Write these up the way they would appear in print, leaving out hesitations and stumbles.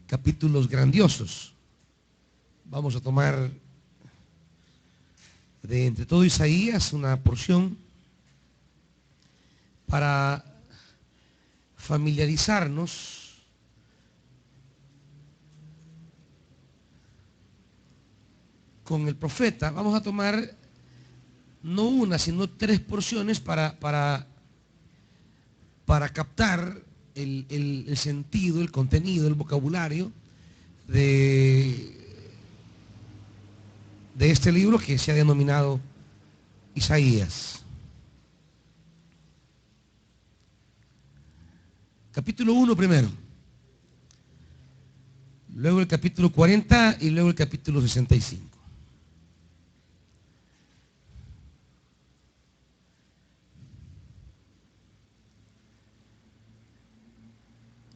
capítulos grandiosos. Vamos a tomar de entre todo Isaías una porción para familiarizarnos con el profeta. Vamos a tomar no una, sino 3 porciones para captar el sentido, el contenido, el vocabulario de este libro que se ha denominado Isaías. Capítulo 1 primero, luego el capítulo 40 y luego el capítulo 65.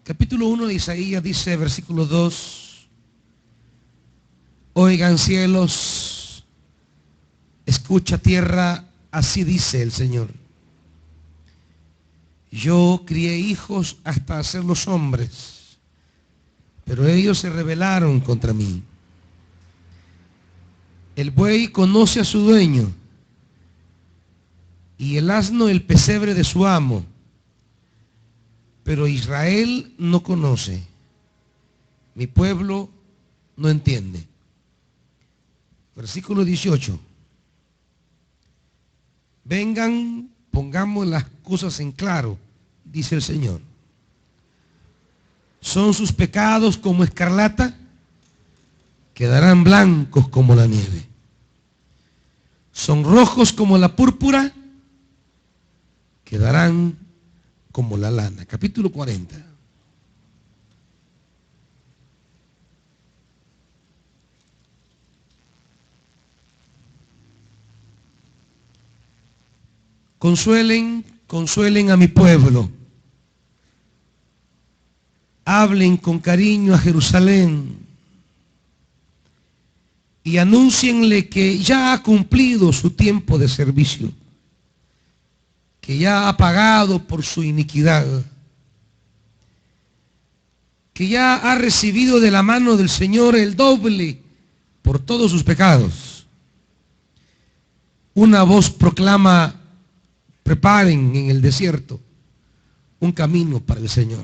Capítulo 1 de Isaías dice, versículo 2, oigan cielos, escucha tierra, así dice el Señor. Yo crié hijos hasta hacerlos hombres, pero ellos se rebelaron contra mí. El buey conoce a su dueño, y el asno el pesebre de su amo, pero Israel no conoce, mi pueblo no entiende. Versículo 18. Vengan, pongamos las cosas en claro, dice el Señor. ¿Son sus pecados como escarlata? Quedarán blancos como la nieve. ¿Son rojos como la púrpura? Quedarán como la lana. Capítulo 40. Consuelen, consuelen a mi pueblo. Hablen con cariño a Jerusalén y anúncienle que ya ha cumplido su tiempo de servicio, que ya ha pagado por su iniquidad, que ya ha recibido de la mano del Señor el doble por todos sus pecados. Una voz proclama, preparen en el desierto un camino para el Señor.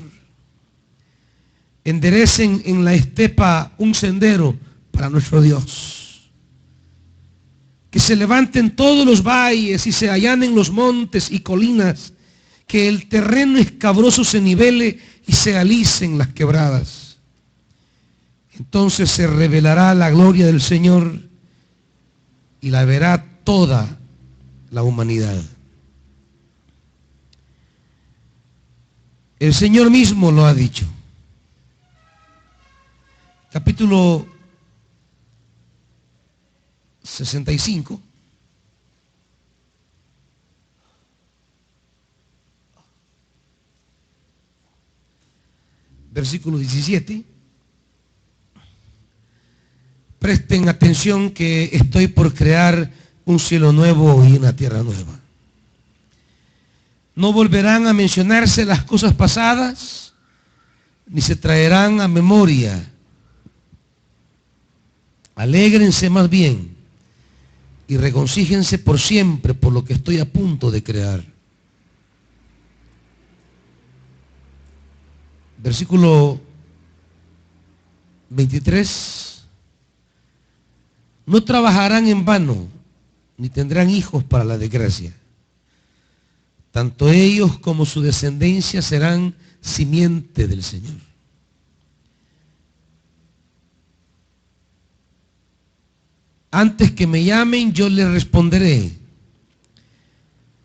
Enderecen en la estepa un sendero para nuestro Dios. Que se levanten todos los valles y se allanen los montes y colinas, que el terreno escabroso se nivele y se alicen las quebradas. Entonces se revelará la gloria del Señor y la verá toda la humanidad. El Señor mismo lo ha dicho. Capítulo 65. Versículo 17. Presten atención que estoy por crear un cielo nuevo y una tierra nueva. No volverán a mencionarse las cosas pasadas, ni se traerán a memoria. Alégrense más bien y regocíjense por siempre por lo que estoy a punto de crear. Versículo 23. No trabajarán en vano, ni tendrán hijos para la desgracia. Tanto ellos como su descendencia serán simiente del Señor. Antes que me llamen, yo les responderé.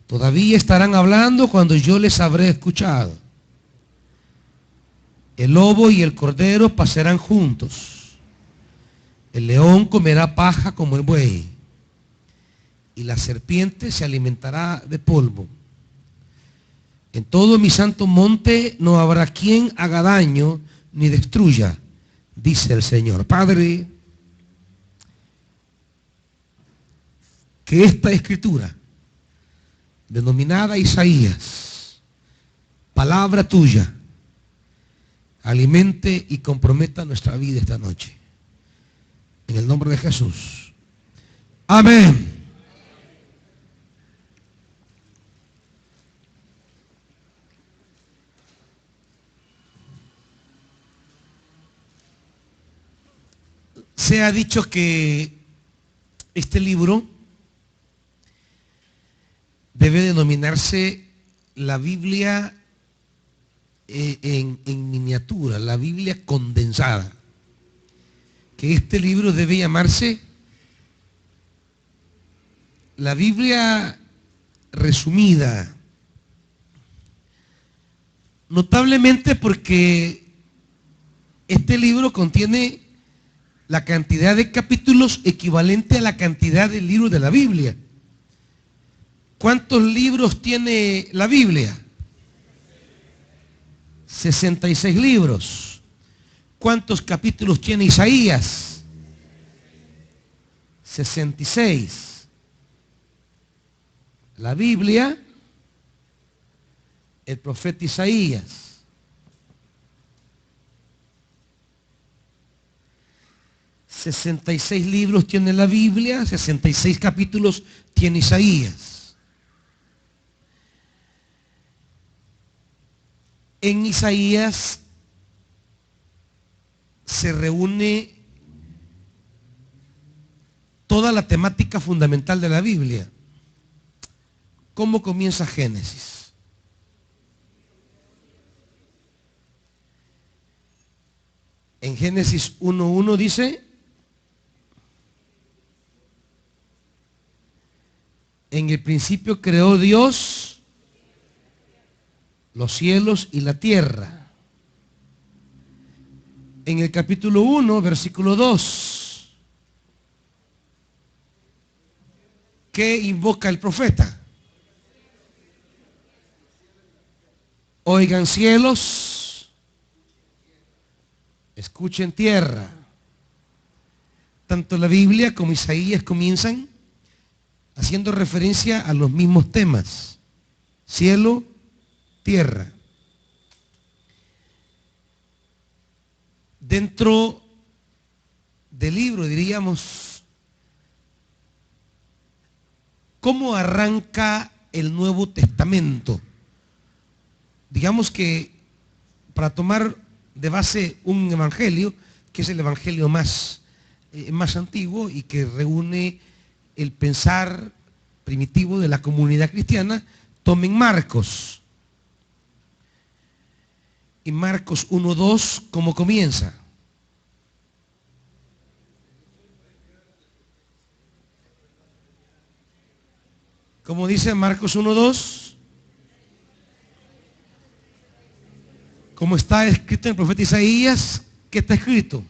Todavía estarán hablando cuando yo les habré escuchado. El lobo y el cordero pasarán juntos. El león comerá paja como el buey. Y la serpiente se alimentará de polvo. En todo mi santo monte no habrá quien haga daño ni destruya, dice el Señor. Padre, que esta escritura, denominada Isaías, palabra tuya, alimente y comprometa nuestra vida esta noche. En el nombre de Jesús. Amén. Se ha dicho que este libro debe denominarse la Biblia en miniatura, la Biblia condensada. Que este libro debe llamarse la Biblia resumida. Notablemente porque este libro contiene la cantidad de capítulos equivalente a la cantidad de libros de la Biblia. ¿Cuántos libros tiene la Biblia? 66 libros. ¿Cuántos capítulos tiene Isaías? 66. La Biblia, el profeta Isaías. 66 libros tiene la Biblia, 66 capítulos tiene Isaías. En Isaías se reúne toda la temática fundamental de la Biblia. ¿Cómo comienza Génesis? En Génesis 1:1 dice: en el principio creó Dios los cielos y la tierra. En el capítulo 1, versículo 2, ¿qué invoca el profeta? Oigan cielos, escuchen tierra. Tanto la Biblia como Isaías comienzan haciendo referencia a los mismos temas: cielo, tierra. Dentro del libro, diríamos, ¿cómo arranca el Nuevo Testamento? Digamos que para tomar de base un evangelio, que es el evangelio más antiguo y que reúne el pensar primitivo de la comunidad cristiana, tomen Marcos. Y Marcos 1:2, ¿cómo comienza? ¿Cómo dice Marcos 1:2? Como está escrito en el profeta Isaías, ¿qué está escrito?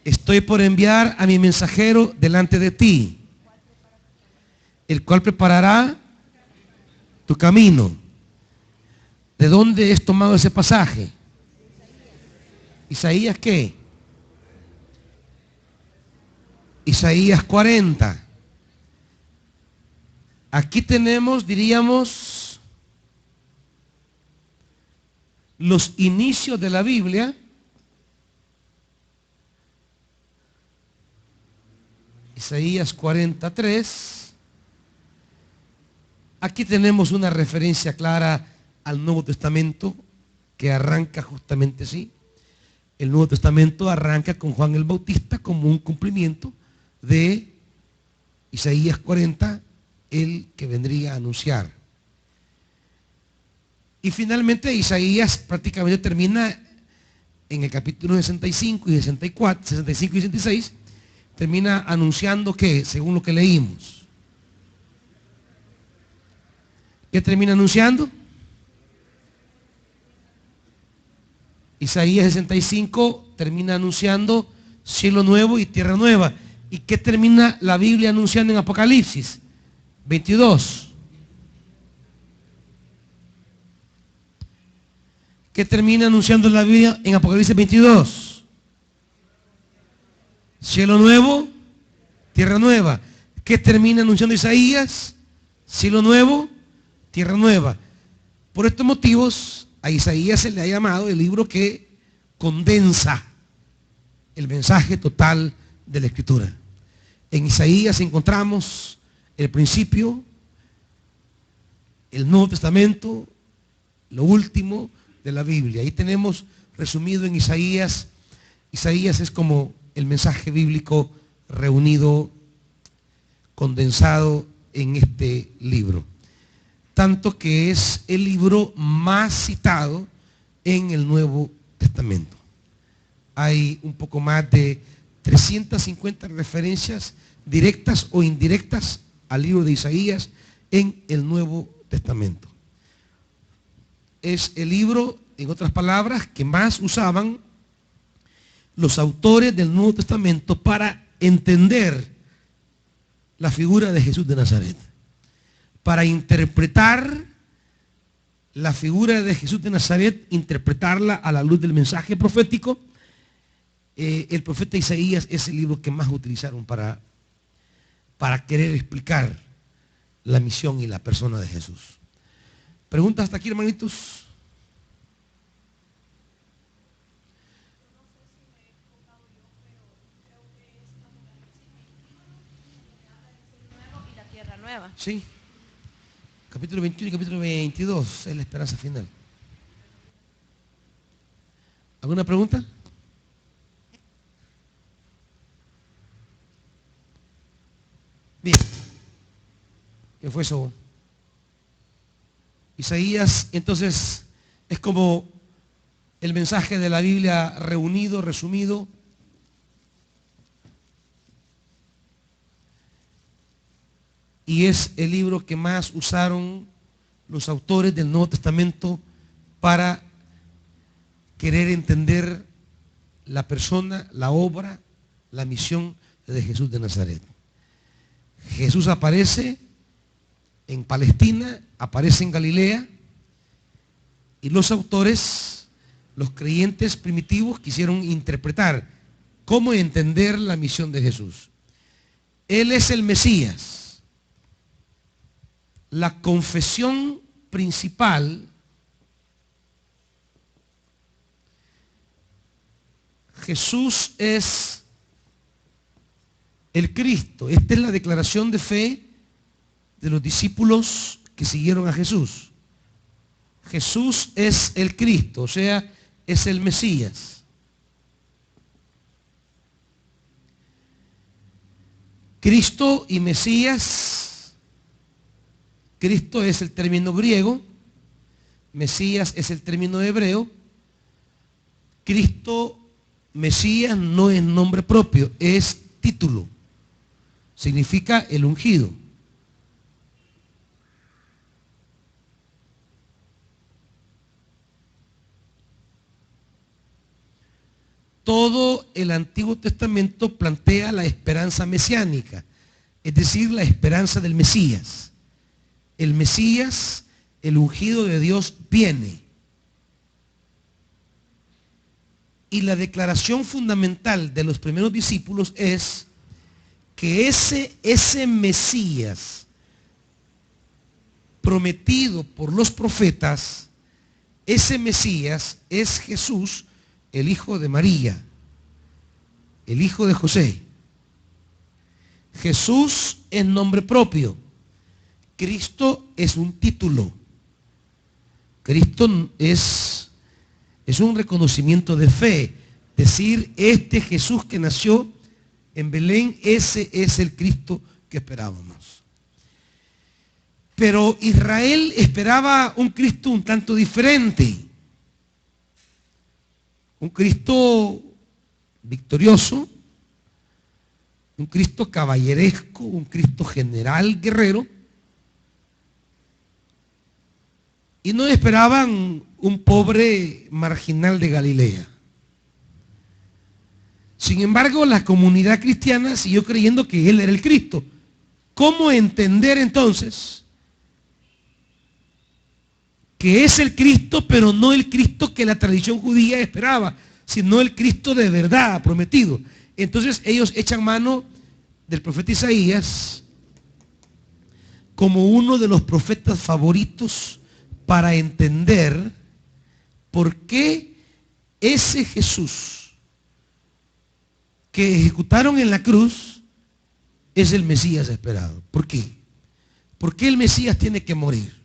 Estoy por enviar a mi mensajero delante de ti, el cual preparará tu camino. ¿De dónde es tomado ese pasaje? ¿Isaías qué? Isaías 40. Aquí tenemos, diríamos, los inicios de la Biblia. Isaías 43. Aquí tenemos una referencia clara al Nuevo Testamento que arranca justamente así. El Nuevo Testamento arranca con Juan el Bautista como un cumplimiento de Isaías 40, el que vendría a anunciar. Y finalmente Isaías prácticamente termina en el capítulo 65 y 64, 65 y 66, termina anunciando que, según lo que leímos, ¿qué termina anunciando? Isaías 65 termina anunciando cielo nuevo y tierra nueva. ¿Y qué termina la Biblia anunciando en Apocalipsis 22? ¿Qué termina anunciando la Biblia en Apocalipsis 22? Cielo nuevo, tierra nueva. ¿Qué termina anunciando Isaías? Cielo nuevo, tierra nueva. Por estos motivos, A Isaías se le ha llamado el libro que condensa el mensaje total de la Escritura. En Isaías encontramos el principio, el Nuevo Testamento, lo último de la Biblia. Ahí tenemos resumido en Isaías. Isaías es como el mensaje bíblico reunido, condensado en este libro. Tanto que es el libro más citado en el Nuevo Testamento. Hay un poco más de 350 referencias directas o indirectas al libro de Isaías en el Nuevo Testamento. Es el libro, en otras palabras, que más usaban los autores del Nuevo Testamento para entender la figura de Jesús de Nazaret, para interpretar la figura de Jesús de Nazaret, interpretarla a la luz del mensaje profético. El profeta Isaías es el libro que más utilizaron para querer explicar la misión y la persona de Jesús. ¿Preguntas hasta aquí, hermanitos? Sí. Capítulo 21 y capítulo 22 es la esperanza final. ¿Alguna pregunta? Bien. ¿Qué fue eso? Isaías, entonces, es como el mensaje de la Biblia reunido, resumido. Y es el libro que más usaron los autores del Nuevo Testamento para querer entender la persona, la obra, la misión de Jesús de Nazaret. Jesús aparece en Palestina, aparece en Galilea, y los autores, los creyentes primitivos, quisieron interpretar cómo entender la misión de Jesús. Él es el Mesías. La confesión principal, Jesús es el Cristo. Esta es la declaración de fe de los discípulos que siguieron a Jesús. Jesús es el Cristo, o sea, es el Mesías. Cristo y Mesías. Cristo es el término griego, Mesías es el término hebreo. Cristo, Mesías, no es nombre propio, es título. Significa el ungido. Todo el Antiguo Testamento plantea la esperanza mesiánica, es decir, la esperanza del Mesías. El Mesías, el ungido de Dios, viene. Y la declaración fundamental de los primeros discípulos es que ese Mesías prometido por los profetas, ese Mesías es Jesús, el hijo de María, el hijo de José. Jesús es nombre propio. Cristo es un título. Cristo es un reconocimiento de fe. Decir, este Jesús que nació en Belén, ese es el Cristo que esperábamos. Pero Israel esperaba un Cristo un tanto diferente. Un Cristo victorioso, un Cristo caballeresco, un Cristo general, guerrero. Y no esperaban un pobre marginal de Galilea. Sin embargo, la comunidad cristiana siguió creyendo que él era el Cristo. ¿Cómo entender entonces que es el Cristo, pero no el Cristo que la tradición judía esperaba, sino el Cristo de verdad prometido? Entonces ellos echan mano del profeta Isaías como uno de los profetas favoritos para entender por qué ese Jesús que ejecutaron en la cruz es el Mesías esperado. ¿Por qué? ¿Por qué el Mesías tiene que morir?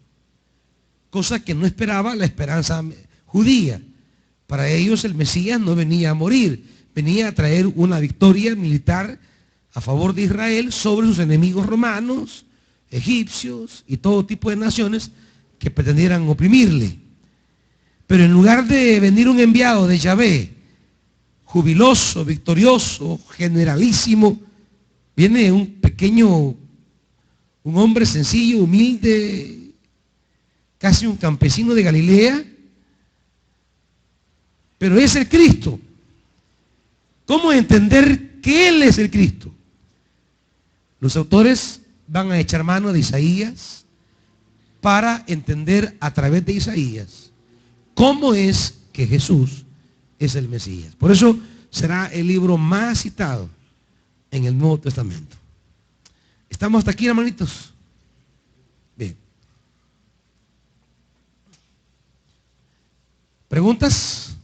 Cosa que no esperaba la esperanza judía. Para ellos el Mesías no venía a morir, venía a traer una victoria militar a favor de Israel sobre sus enemigos romanos, egipcios y todo tipo de naciones que pretendieran oprimirle. Pero en lugar de venir un enviado de Yahvé, jubiloso, victorioso, generalísimo, viene un pequeño, un hombre sencillo, humilde, casi un campesino de Galilea, pero es el Cristo. ¿Cómo entender que Él es el Cristo? Los autores van a echar mano de Isaías para entender a través de Isaías cómo es que Jesús es el Mesías. Por eso será el libro más citado en el Nuevo Testamento. ¿Estamos hasta aquí, hermanitos? Bien. ¿Preguntas?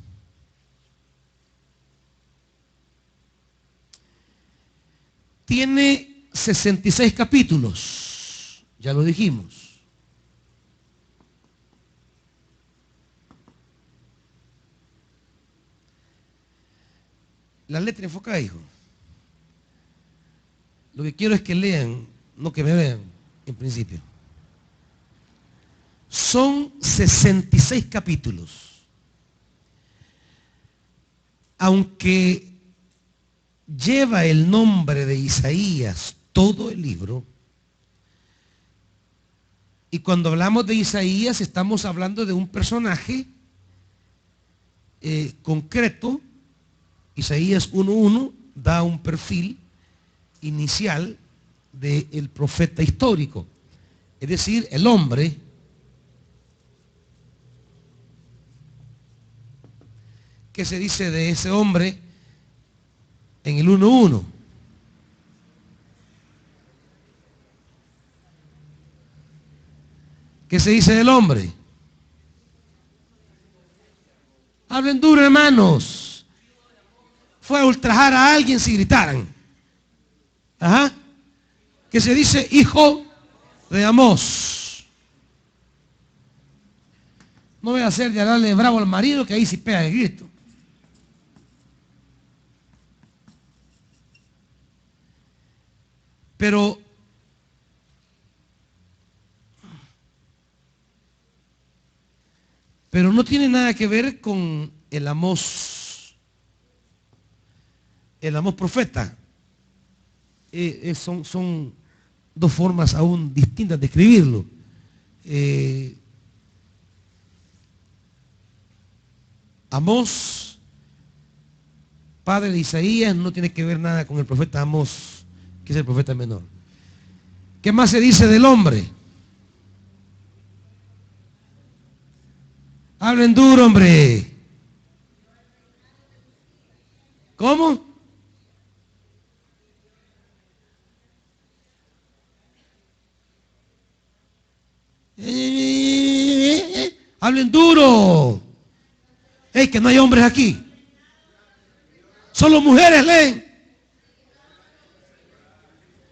Tiene 66 capítulos, ya lo dijimos. La letra enfocada, hijo. Lo que quiero es que lean, no que me vean, en principio. Son 66 capítulos. Aunque lleva el nombre de Isaías todo el libro, y cuando hablamos de Isaías estamos hablando de un personaje concreto. Isaías 1:1 da un perfil inicial del profeta histórico, es decir, el hombre que se dice de ese hombre en el 1:1. ¿Qué se dice del hombre? Hablen duro, hermanos. Fue a ultrajar a alguien si gritaran. Ajá. Que se dice hijo de Amós. No voy a hacer de darle bravo al marido, que ahí sí pega el grito. Pero no tiene nada que ver con el Amós profeta. Son dos formas aún distintas de escribirlo. Amós, padre de Isaías, no tiene que ver nada con el profeta Amós, que es el profeta menor. ¿Qué más se dice del hombre? Hablen duro, hombre. ¿Cómo? Hablen duro. ¡Ey, que no hay hombres aquí! Solo mujeres leen.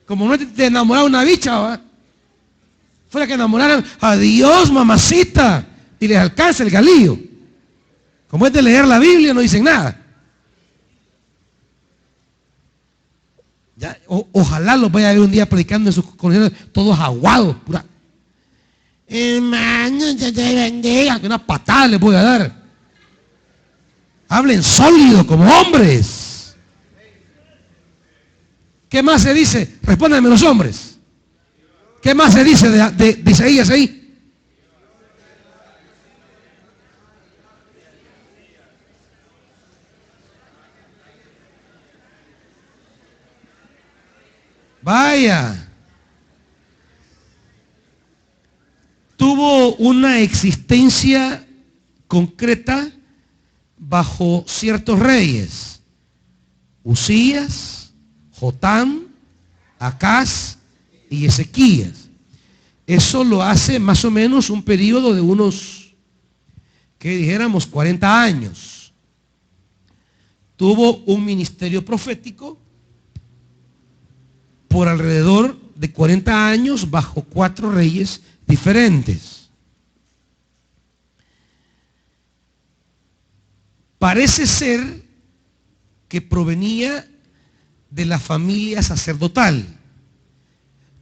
Como no te enamoraba una bicha, ¿va? Fuera que enamoraran a Dios, mamacita, y les alcanza el galillo. Como es de leer la Biblia, no dicen nada. Ya, ojalá los vaya a ver un día predicando en sus congregaciones todos aguados, pura. Hermano, te bendiga, que una patada les voy a dar. Hablen sólido como hombres. ¿Qué más se dice? Respóndanme los hombres. ¿Qué más se dice de Isaías ahí? Vaya. Tuvo una existencia concreta bajo ciertos reyes. Usías, Jotam, Acaz y Ezequías. Eso lo hace más o menos un periodo de unos que dijéramos 40 años. Tuvo un ministerio profético por alrededor de 40 años bajo 4 reyes diferentes. Parece ser que provenía de la familia sacerdotal.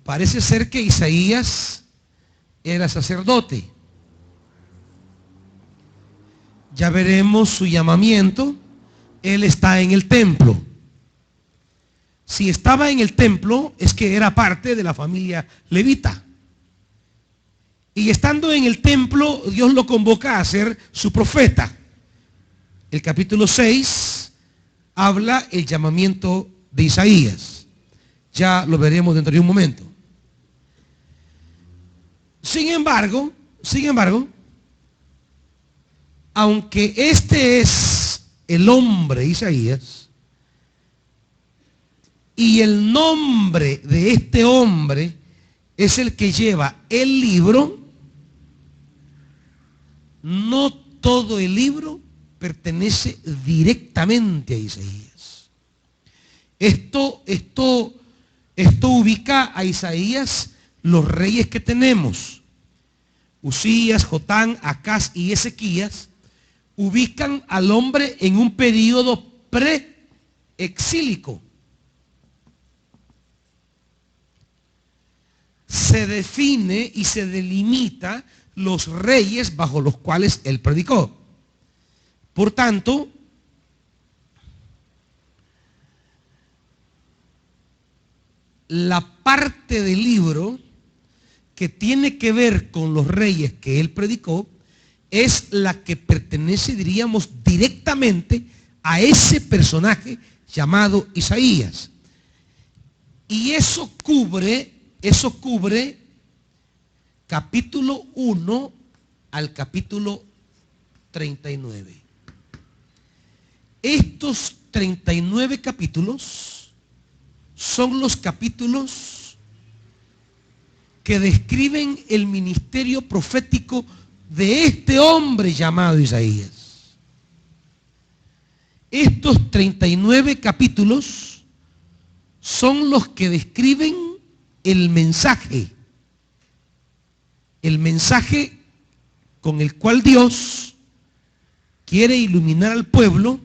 Parece ser que Isaías era sacerdote. Ya veremos su llamamiento. Él está en el templo. Si estaba en el templo, es que era parte de la familia levita. Y estando en el templo, Dios lo convoca a ser su profeta. El capítulo 6 habla el llamamiento de Isaías. Ya lo veremos dentro de un momento. Sin embargo, aunque este es el hombre Isaías, y el nombre de este hombre es el que lleva el libro, no todo el libro pertenece directamente a Isaías. Esto ubica a Isaías los reyes que tenemos. Usías, Jotán, Acaz y Ezequías ubican al hombre en un periodo preexílico. Se define y se delimita los reyes bajo los cuales él predicó. Por tanto, la parte del libro que tiene que ver con los reyes que él predicó es la que pertenece, diríamos, directamente a ese personaje llamado Isaías. Y eso cubre capítulo 1 al capítulo 39. Estos 39 capítulos son los capítulos que describen el ministerio profético de este hombre llamado Isaías. Estos 39 capítulos son los que describen el mensaje con el cual Dios quiere iluminar al pueblo,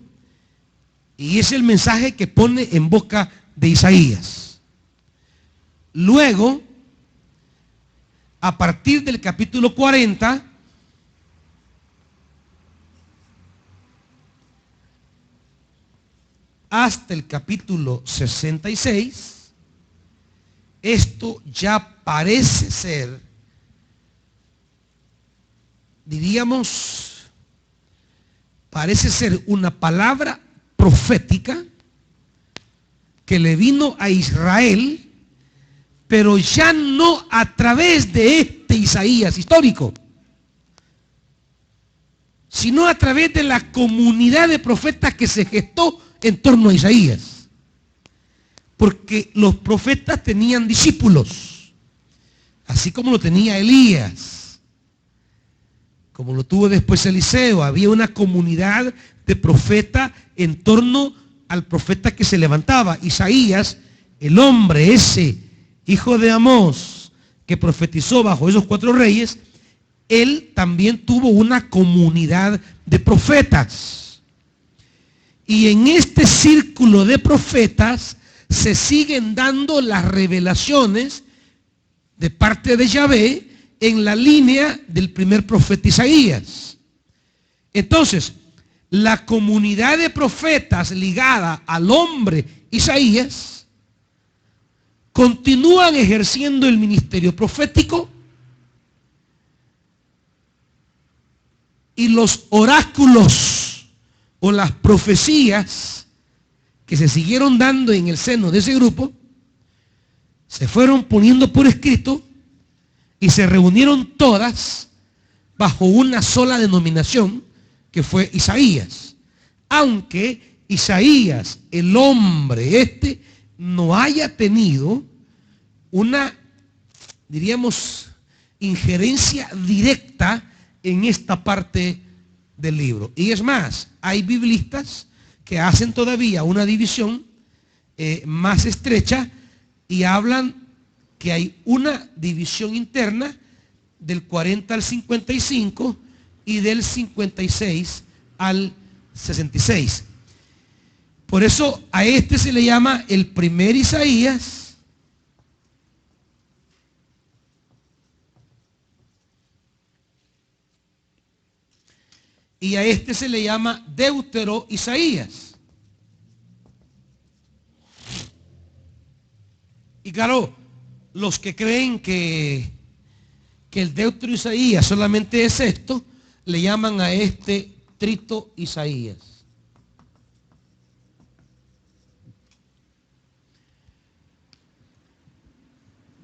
y es el mensaje que pone en boca de Isaías. Luego, a partir del capítulo 40, hasta el capítulo 66, esto ya parece ser, diríamos, parece ser una palabra profética que le vino a Israel, pero ya no a través de este Isaías histórico, sino a través de la comunidad de profetas que se gestó en torno a Isaías. Porque los profetas tenían discípulos, así como lo tenía Elías, como lo tuvo después Eliseo. Había una comunidad de profetas en torno al profeta que se levantaba. Isaías, el hombre ese, hijo de Amós, que profetizó bajo esos 4 reyes, él también tuvo una comunidad de profetas. Y en este círculo de profetas se siguen dando las revelaciones de parte de Yahvé en la línea del primer profeta Isaías. Entonces, la comunidad de profetas ligada al hombre Isaías continúan ejerciendo el ministerio profético, y los oráculos o las profecías que se siguieron dando en el seno de ese grupo se fueron poniendo por escrito y se reunieron todas bajo una sola denominación, que fue Isaías. Aunque Isaías, el hombre no haya tenido una, diríamos, injerencia directa en esta parte del libro. Y es más, hay biblistas que hacen todavía una división más estrecha y hablan que hay una división interna del 40 al 55 y del 56 al 66. Por eso a este se le llama el primer Isaías, y a este se le llama Deutero Isaías. Y claro, los que creen que el Deutero Isaías solamente es esto, le llaman a este Trito Isaías.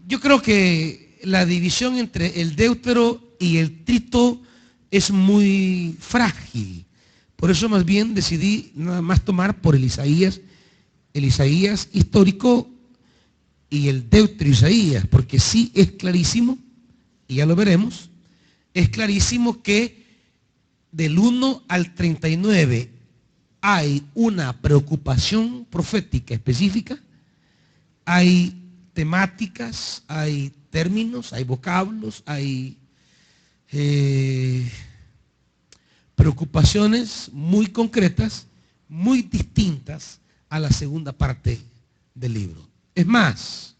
Yo creo que la división entre el Deutero y el Trito es muy frágil. Por eso más bien decidí nada más tomar por el Isaías histórico y el Deutero Isaías, porque sí es clarísimo, y ya lo veremos, es clarísimo que del 1 al 39 hay una preocupación profética específica, hay temáticas, hay términos, hay vocablos, hay preocupaciones muy concretas, muy distintas a la segunda parte del libro. Es más,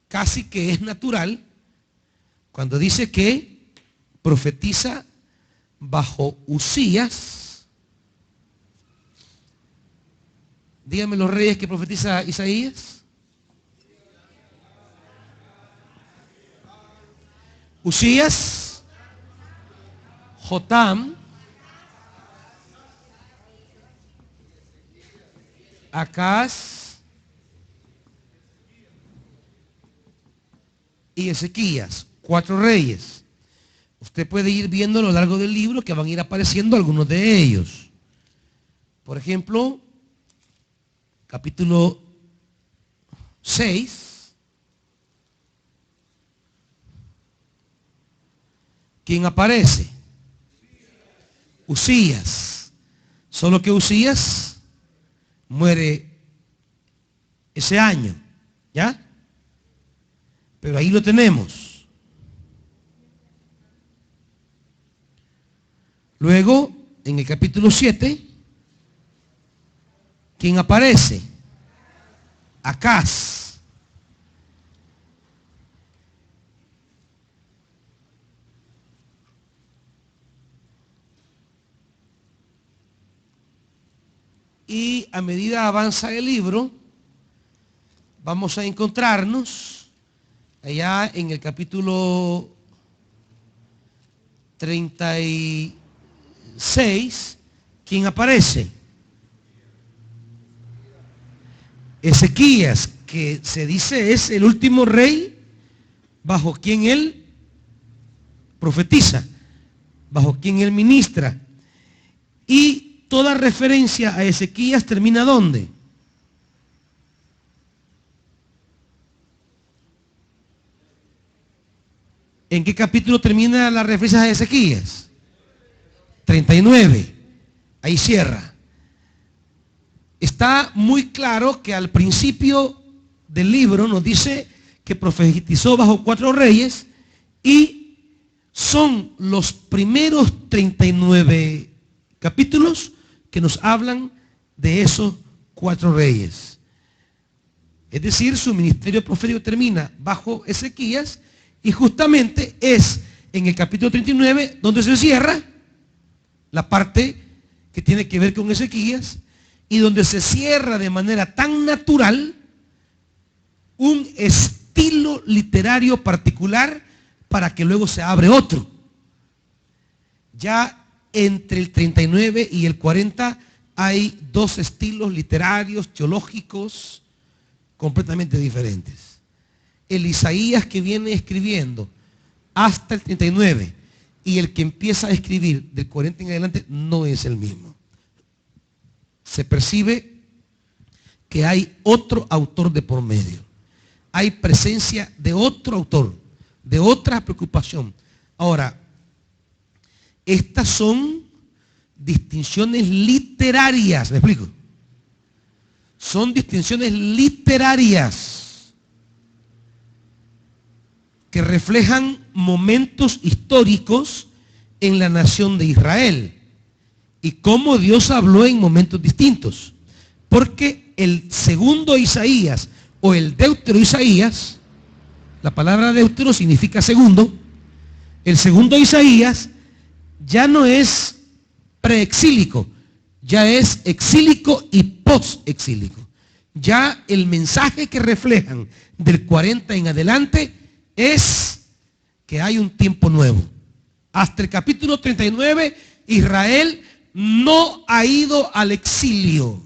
casi que es natural cuando dice que profetiza bajo Usías. Díganme los reyes que profetiza Isaías. Usías, Jotam, Acaz y Ezequías, 4 reyes. Usted puede ir viendo a lo largo del libro que van a ir apareciendo algunos de ellos. Por ejemplo, capítulo 6. ¿Quién aparece? Usías. Solo que Usías muere ese año, ¿ya? Pero ahí lo tenemos. Luego, en el capítulo 7, ¿quién aparece? Acaz. Y a medida avanza el libro, vamos a encontrarnos allá en el capítulo 36, ¿quién aparece? Ezequías, que se dice es el último rey bajo quien él profetiza, bajo quien él ministra. Y toda referencia a Ezequías termina ¿dónde? ¿En qué capítulo termina la referencia a Ezequías? 39. Ahí cierra. Está muy claro que al principio del libro nos dice que profetizó bajo 4 reyes y son los primeros 39 capítulos que nos hablan de esos 4 reyes. Es decir, su ministerio profético termina bajo Ezequías y justamente es en el capítulo 39 donde se cierra la parte que tiene que ver con Ezequías y donde se cierra de manera tan natural un estilo literario particular para que luego se abre otro. Ya entre el 39 y el 40 hay 2 estilos literarios, teológicos, completamente diferentes. El Isaías que viene escribiendo hasta el 39 y el que empieza a escribir del 40 en adelante no es el mismo. Se percibe que hay otro autor de por medio. Hay presencia de otro autor, de otra preocupación. Ahora, Estas son distinciones literarias, ¿me explico? Son distinciones literarias que reflejan momentos históricos en la nación de Israel y cómo Dios habló en momentos distintos. Porque el segundo Isaías o el Deutero Isaías, la palabra Deutero significa segundo, el segundo Isaías ya no es preexílico, ya es exílico y postexílico. Ya el mensaje que reflejan del 40 en adelante es que hay un tiempo nuevo. Hasta el capítulo 39, Israel no ha ido al exilio.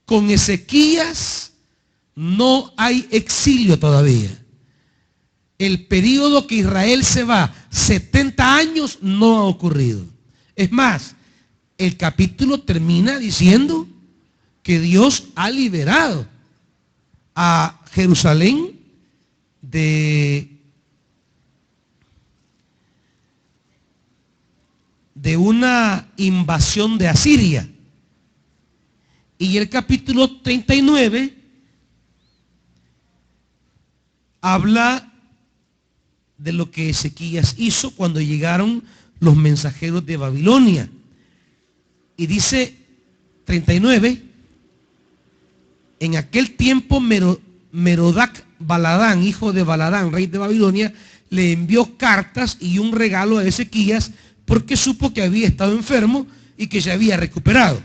Con Ezequías no hay exilio todavía. El periodo que Israel se va, 70 años, no ha ocurrido. Es más, el capítulo termina diciendo que Dios ha liberado a Jerusalén de una invasión de Asiria. Y el capítulo 39 habla de lo que Ezequías hizo cuando llegaron los mensajeros de Babilonia. Y dice 39, en aquel tiempo Merodac Baladán, hijo de Baladán, rey de Babilonia, le envió cartas y un regalo a Ezequías porque supo que había estado enfermo y que se había recuperado.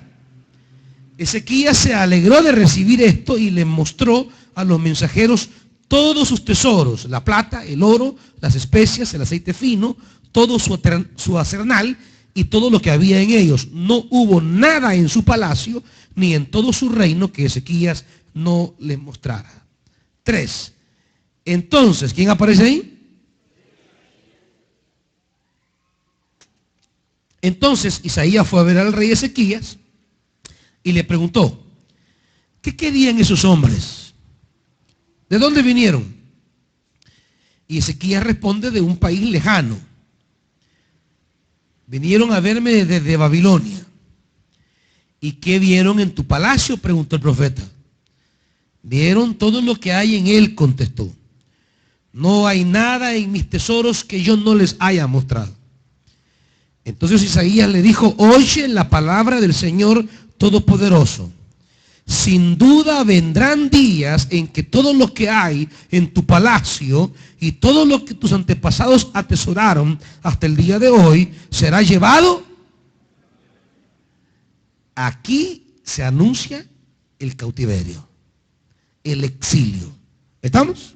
Ezequías se alegró de recibir esto y le mostró a los mensajeros todos sus tesoros, la plata, el oro, las especias, el aceite fino, todo su arsenal y todo lo que había en ellos. No hubo nada en su palacio ni en todo su reino que Ezequías no le mostrara. 3. Entonces, ¿quién aparece ahí? Entonces Isaías fue a ver al rey Ezequías y le preguntó, ¿qué querían esos hombres? ¿De dónde vinieron? Y Ezequías responde, de un país lejano. Vinieron a verme desde Babilonia. ¿Y qué vieron en tu palacio?, preguntó el profeta. Vieron todo lo que hay en él, contestó. No hay nada en mis tesoros que yo no les haya mostrado. Entonces Isaías le dijo, oye la palabra del Señor Todopoderoso. Sin duda vendrán días en que todo lo que hay en tu palacio y todo lo que tus antepasados atesoraron hasta el día de hoy será llevado. Aquí se anuncia el cautiverio, el exilio. ¿Estamos?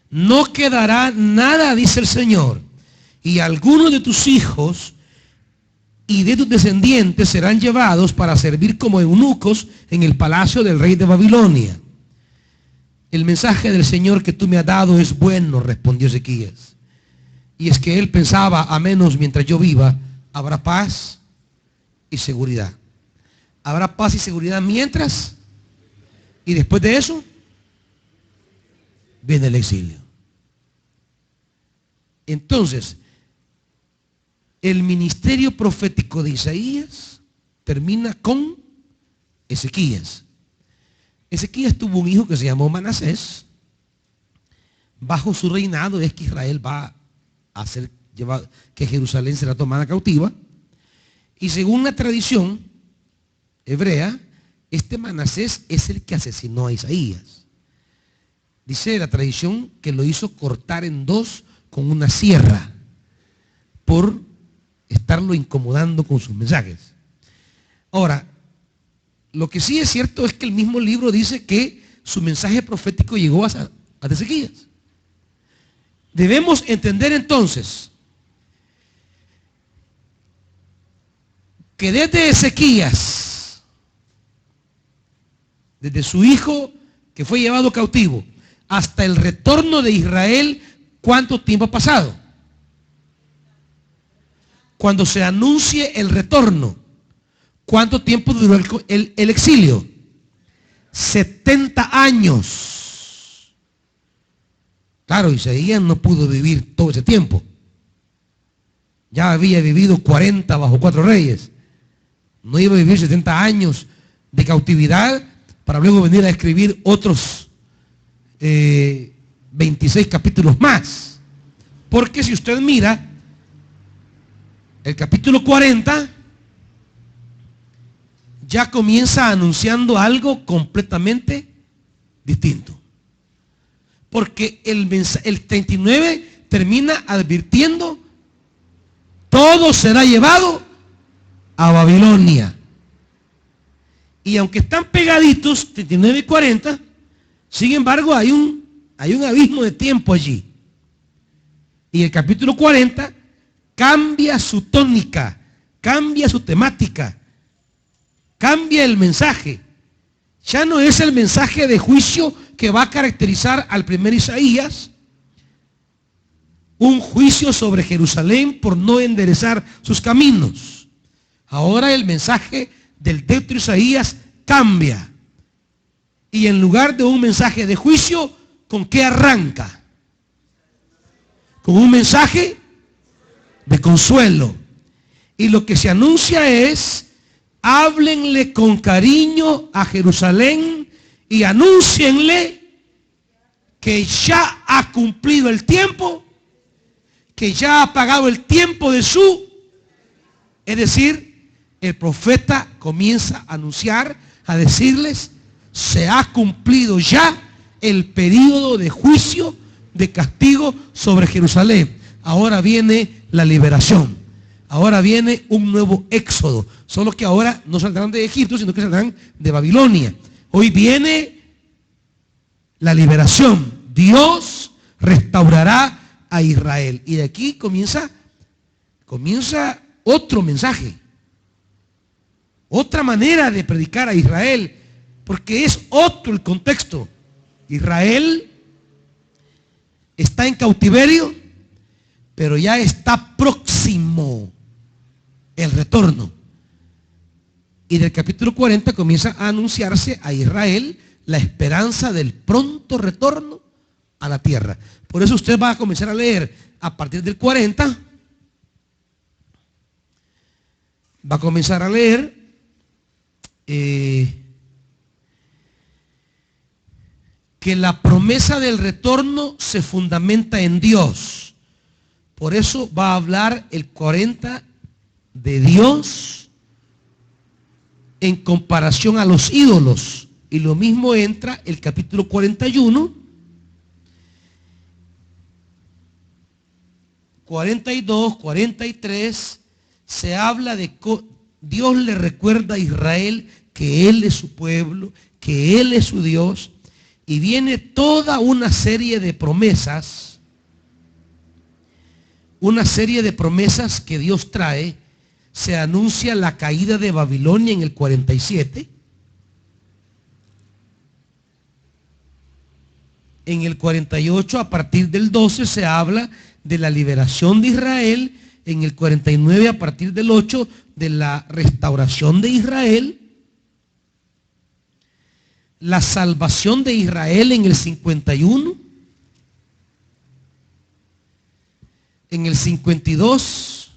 No quedará nada, dice el Señor, y algunos de tus hijos y de tus descendientes serán llevados para servir como eunucos en el palacio del rey de Babilonia. El mensaje del Señor que tú me has dado es bueno, respondió Ezequías. Y es que él pensaba, a menos mientras yo viva, habrá paz y seguridad. Habrá paz y seguridad mientras, y después de eso, viene el exilio. Entonces, el ministerio profético de Isaías termina con Ezequías. Ezequías tuvo un hijo que se llamó Manasés. Bajo su reinado es que Israel va a hacer que Jerusalén será tomada cautiva. Y según la tradición hebrea, este Manasés es el que asesinó a Isaías. Dice la tradición que lo hizo cortar en dos con una sierra por estarlo incomodando con sus mensajes. Ahora, lo que sí es cierto es que el mismo libro dice que su mensaje profético llegó a Ezequías. Debemos entender entonces que desde Ezequías, desde su hijo que fue llevado cautivo, hasta el retorno de Israel, ¿cuánto tiempo ha pasado? Cuando se anuncie el retorno, ¿cuánto tiempo duró el exilio? 70 años. Claro, Isaías no pudo vivir todo ese tiempo. ya había vivido 40 bajo 4 reyes. No iba a vivir 70 años de cautividad para luego venir a escribir otros 26 capítulos más. Porque si usted mira el capítulo 40, ya comienza anunciando algo completamente distinto. Porque el 39 termina advirtiendo: todo será llevado a Babilonia. Y aunque están pegaditos, 39 y 40, sin embargo hay un abismo de tiempo allí. Y el capítulo 40 cambia su tónica, cambia su temática, cambia el mensaje. Ya no es el mensaje de juicio que va a caracterizar al primer Isaías, un juicio sobre Jerusalén por no enderezar sus caminos. Ahora el mensaje del texto Isaías cambia. Y en lugar de un mensaje de juicio, ¿con qué arranca? Con un mensaje de consuelo. Y lo que se anuncia es: háblenle con cariño a Jerusalén y anúncienle que ya ha cumplido el tiempo, que ya ha pagado el tiempo de su... Es decir, el profeta comienza a anunciar, a decirles: se ha cumplido ya el periodo de juicio, de castigo sobre Jerusalén. Ahora viene la liberación. Ahora viene un nuevo éxodo. Solo que ahora no saldrán de Egipto, sino que saldrán de Babilonia. Hoy viene la liberación. Dios restaurará a Israel. Y de aquí comienza otro mensaje. Otra manera de predicar a Israel. Porque es otro el contexto. Israel está en cautiverio, pero ya está próximo el retorno. Y del capítulo 40 comienza a anunciarse a Israel la esperanza del pronto retorno a la tierra. Por eso usted va a comenzar a leer a partir del 40. Va a comenzar a leer que la promesa del retorno se fundamenta en Dios. Por eso va a hablar el 40 de Dios en comparación a los ídolos. Y lo mismo entra el capítulo 41, 42, 43, se habla de Dios le recuerda a Israel que Él es su pueblo, que Él es su Dios, y viene toda una serie de promesas que Dios trae. Se anuncia la caída de Babilonia en el 47. En el 48, a partir del 12, se habla de la liberación de Israel. En el 49, a partir del 8, de la restauración de Israel. La salvación de Israel en el 51. En el 52,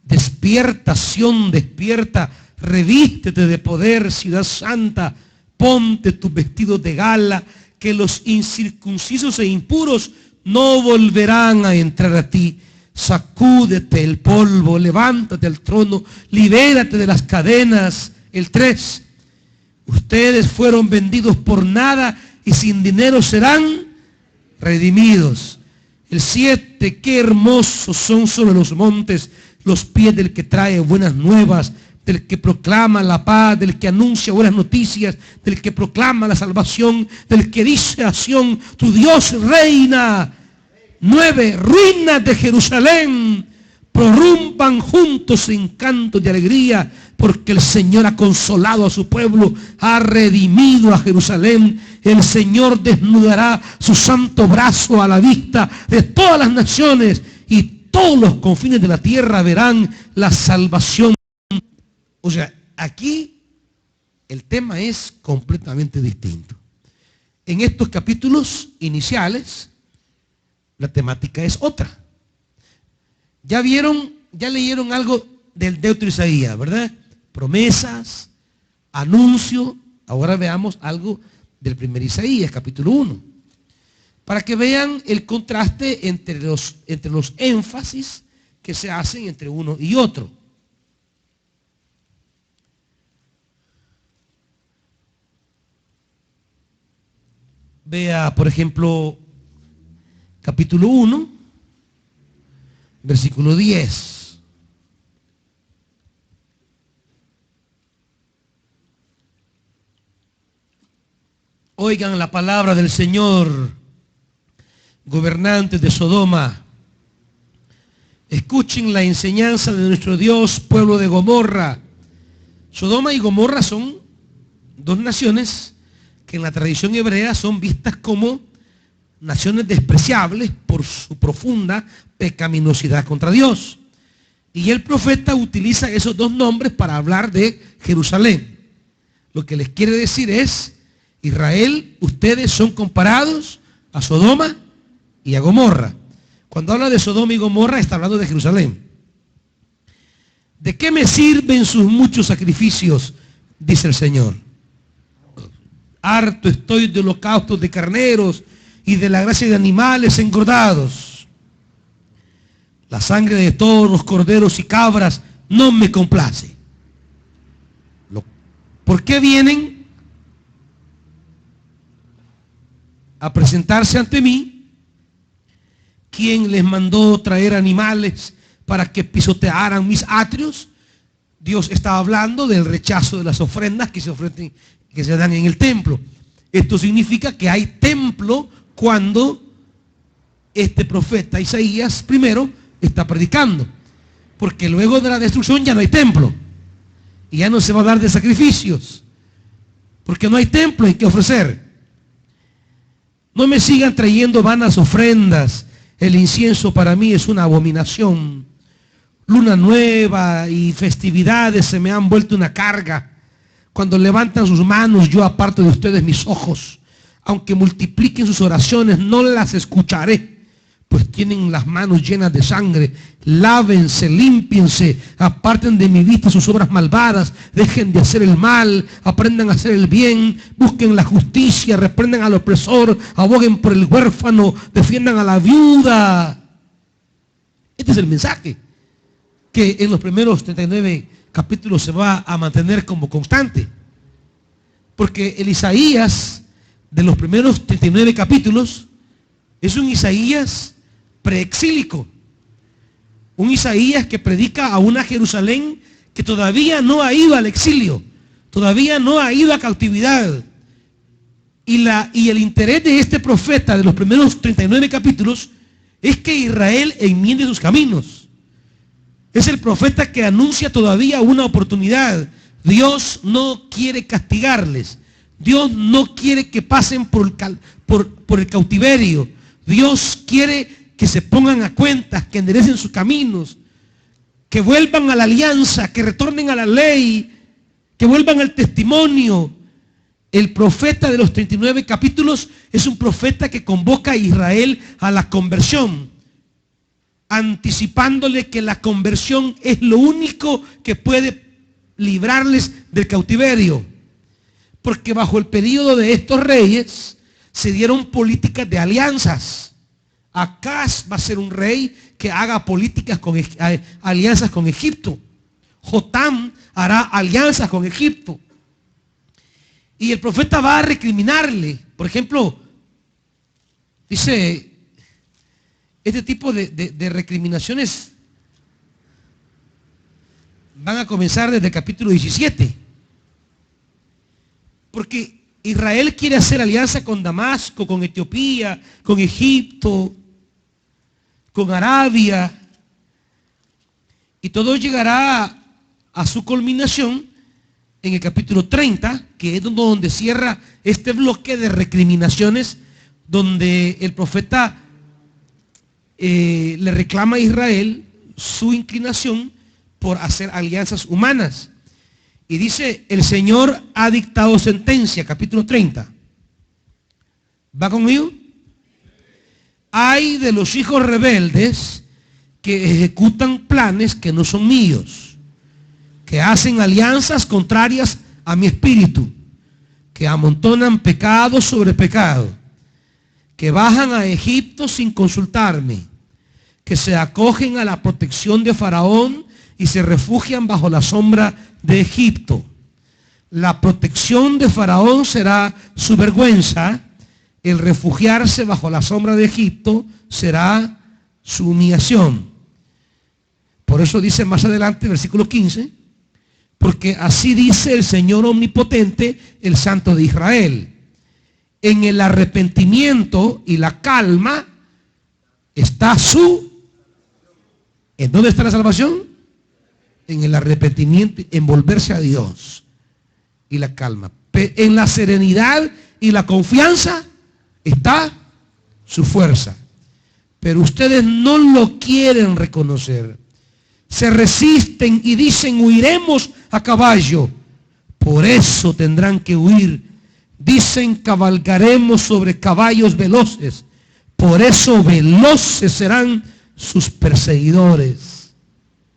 despierta, Sión, despierta, revístete de poder, ciudad santa, ponte tus vestidos de gala, que los incircuncisos e impuros no volverán a entrar a ti. Sacúdete el polvo, levántate al trono, libérate de las cadenas. El 3, ustedes fueron vendidos por nada y sin dinero serán redimidos. El 7, qué hermosos son sobre los montes los pies del que trae buenas nuevas, del que proclama la paz, del que anuncia buenas noticias, del que proclama la salvación, del que dice a Sión: tu Dios reina. 9, ruinas de Jerusalén prorrumpan juntos en cantos de alegría, porque el Señor ha consolado a su pueblo, ha redimido a Jerusalén. El Señor desnudará su santo brazo a la vista de todas las naciones, y todos los confines de la tierra verán la salvación. O sea, aquí el tema es completamente distinto. En estos capítulos iniciales La temática es otra. Ya leyeron algo del Deutero Isaías, ¿verdad? Promesas, anuncio. Ahora veamos algo del primer Isaías, capítulo 1. Para que vean el contraste entre los énfasis que se hacen entre uno y otro. Vea, por ejemplo, capítulo 1, versículo 10. Oigan la palabra del Señor, gobernantes de Sodoma. Escuchen la enseñanza de nuestro Dios, pueblo de Gomorra. Sodoma y Gomorra son dos naciones que en la tradición hebrea son vistas como naciones despreciables por su profunda pecaminosidad contra Dios. Y el profeta utiliza esos dos nombres para hablar de Jerusalén. Lo que les quiere decir es: Israel, ustedes son comparados a Sodoma y a Gomorra. Cuando habla de Sodoma y Gomorra está hablando de Jerusalén. ¿De qué me sirven sus muchos sacrificios?, dice el Señor. Harto estoy de holocaustos de carneros y de la gracia de animales engordados. La sangre de todos los corderos y cabras no me complace. ¿Por qué vienen a presentarse ante mí? ¿Quién les mandó traer animales para que pisotearan mis atrios? Dios estaba hablando del rechazo de las ofrendas que se dan en el templo. Esto significa que hay templo cuando este profeta Isaías primero está predicando, porque luego de la destrucción ya no hay templo y ya no se va a hablar de sacrificios, porque no hay templo en que ofrecer. No me sigan trayendo vanas ofrendas. El incienso para mí es una abominación. Luna nueva y festividades se me han vuelto una carga. Cuando levantan sus manos, yo aparto de ustedes mis ojos. Aunque multipliquen sus oraciones, no las escucharé, pues tienen las manos llenas de sangre. Lávense, límpiense, aparten de mi vista sus obras malvadas, dejen de hacer el mal, aprendan a hacer el bien, busquen la justicia, reprendan al opresor, aboguen por el huérfano, defiendan a la viuda. Este es el mensaje que en los primeros 39 capítulos se va a mantener como constante. Porque el Isaías de los primeros 39 capítulos es un Isaías preexílico. Un Isaías que predica a una Jerusalén que todavía no ha ido al exilio, todavía no ha ido a cautividad. Y el interés de este profeta de los primeros 39 capítulos es que Israel enmiende sus caminos. Es el profeta que anuncia todavía una oportunidad. Dios no quiere castigarles. Dios no quiere que pasen por el cautiverio. Dios quiere que se pongan a cuentas, que enderecen sus caminos, que vuelvan a la alianza, que retornen a la ley, que vuelvan al testimonio. El profeta de los 39 capítulos es un profeta que convoca a Israel a la conversión, anticipándole que la conversión es lo único que puede librarles del cautiverio. Porque bajo el periodo de estos reyes se dieron políticas de alianzas. Acaz va a ser un rey que haga políticas alianzas con Egipto. Jotam hará alianzas con Egipto. Y el profeta va a recriminarle. Por ejemplo, dice, este tipo de recriminaciones van a comenzar desde el capítulo 17. Porque Israel quiere hacer alianza con Damasco, con Etiopía, con Egipto, con Arabia. Y todo llegará a su culminación en el capítulo 30, que es donde cierra este bloque de recriminaciones, donde el profeta le reclama a Israel su inclinación por hacer alianzas humanas. Y dice, el Señor ha dictado sentencia, capítulo 30. ¿Va conmigo? Hay de los hijos rebeldes que ejecutan planes que no son míos, que hacen alianzas contrarias a mi espíritu, que amontonan pecado sobre pecado, que bajan a Egipto sin consultarme, que se acogen a la protección de Faraón y se refugian bajo la sombra de Egipto. La protección de Faraón será su vergüenza, el refugiarse bajo la sombra de Egipto será su humillación. Por eso dice más adelante, versículo 15, porque así dice el Señor omnipotente, el Santo de Israel: en el arrepentimiento y la calma está ¿en dónde está la salvación? En el arrepentimiento, en volverse a Dios y la calma. En la serenidad y la confianza está su fuerza. Pero ustedes no lo quieren reconocer. Se resisten y dicen: huiremos a caballo. Por eso tendrán que huir. Dicen: cabalgaremos sobre caballos veloces. Por eso veloces serán sus perseguidores.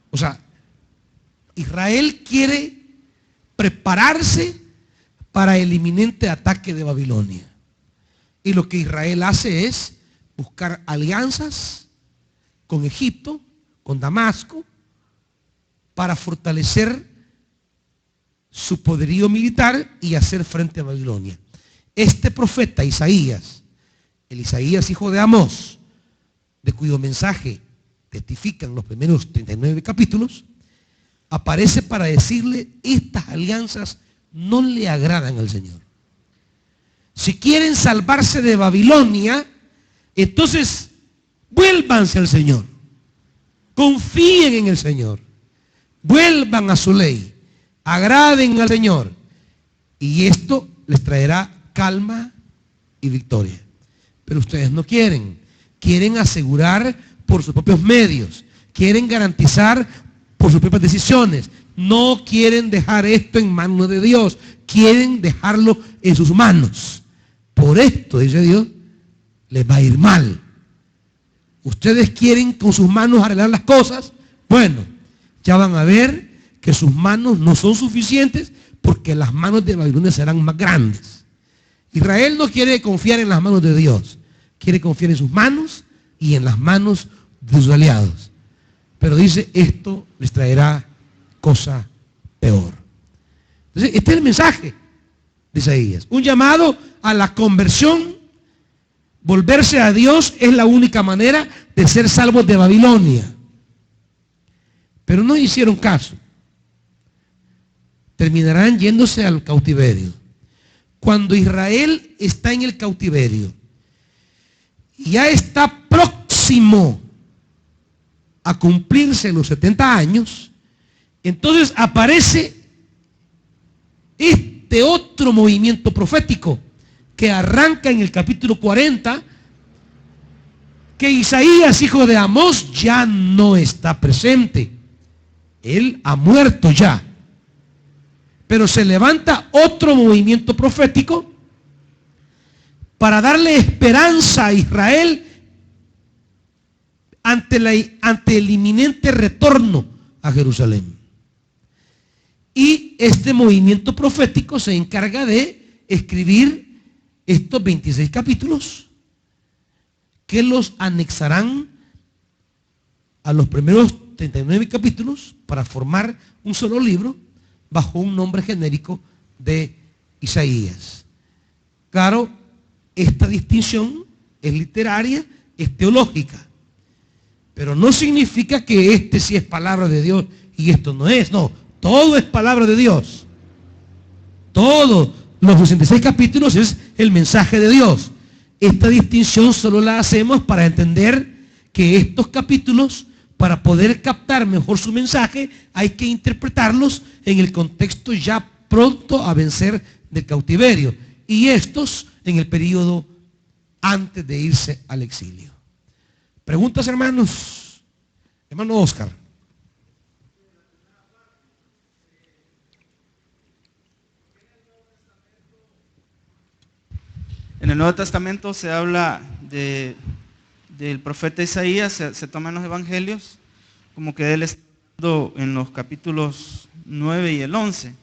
O sea, Israel quiere prepararse para el inminente ataque de Babilonia. Y lo que Israel hace es buscar alianzas con Egipto, con Damasco, para fortalecer su poderío militar y hacer frente a Babilonia. Este profeta Isaías, el Isaías hijo de Amós, de cuyo mensaje testifican los primeros 39 capítulos, aparece para decirle: estas alianzas no le agradan al Señor. Si quieren salvarse de Babilonia, entonces vuélvanse al Señor. Confíen en el Señor. Vuelvan a su ley. Agraden al Señor. Y esto les traerá calma y victoria. Pero ustedes no quieren. Quieren asegurar por sus propios medios. Quieren garantizar por sus propias decisiones. No quieren dejar esto en manos de Dios. Quieren dejarlo en sus manos. Por esto, dice Dios, les va a ir mal. Ustedes quieren con sus manos arreglar las cosas. Bueno, ya van a ver que sus manos no son suficientes, porque las manos de Babilonia serán más grandes. Israel no quiere confiar en las manos de Dios. Quiere confiar en sus manos y en las manos de sus aliados. Pero dice: esto les traerá cosa peor. Entonces, este es el mensaje de Isaías. Un llamado a la conversión. Volverse a Dios es la única manera de ser salvos de Babilonia. Pero no hicieron caso. Terminarán yéndose al cautiverio. Cuando Israel está en el cautiverio y ya está próximo a cumplirse los 70 años, entonces aparece este otro movimiento profético que arranca en el capítulo 40, que Isaías, hijo de Amós, ya no está presente. Él ha muerto ya. Pero se levanta otro movimiento profético para darle esperanza a Israel ante el inminente retorno a Jerusalén. Y este movimiento profético se encarga de escribir estos 26 capítulos que los anexarán a los primeros 39 capítulos para formar un solo libro bajo un nombre genérico de Isaías. Claro, esta distinción es literaria, es teológica, pero no significa que este sí es palabra de Dios y esto no es. No, todo es palabra de Dios. Todos los 66 capítulos es el mensaje de Dios. Esta distinción solo la hacemos para entender que estos capítulos, para poder captar mejor su mensaje, hay que interpretarlos en el contexto ya pronto a vencer del cautiverio. Y estos en el periodo antes de irse al exilio. ¿Preguntas, hermanos? Hermano Oscar. En el Nuevo Testamento se habla de del profeta Isaías se toma en los evangelios, como que él está en los capítulos 9 y el 11.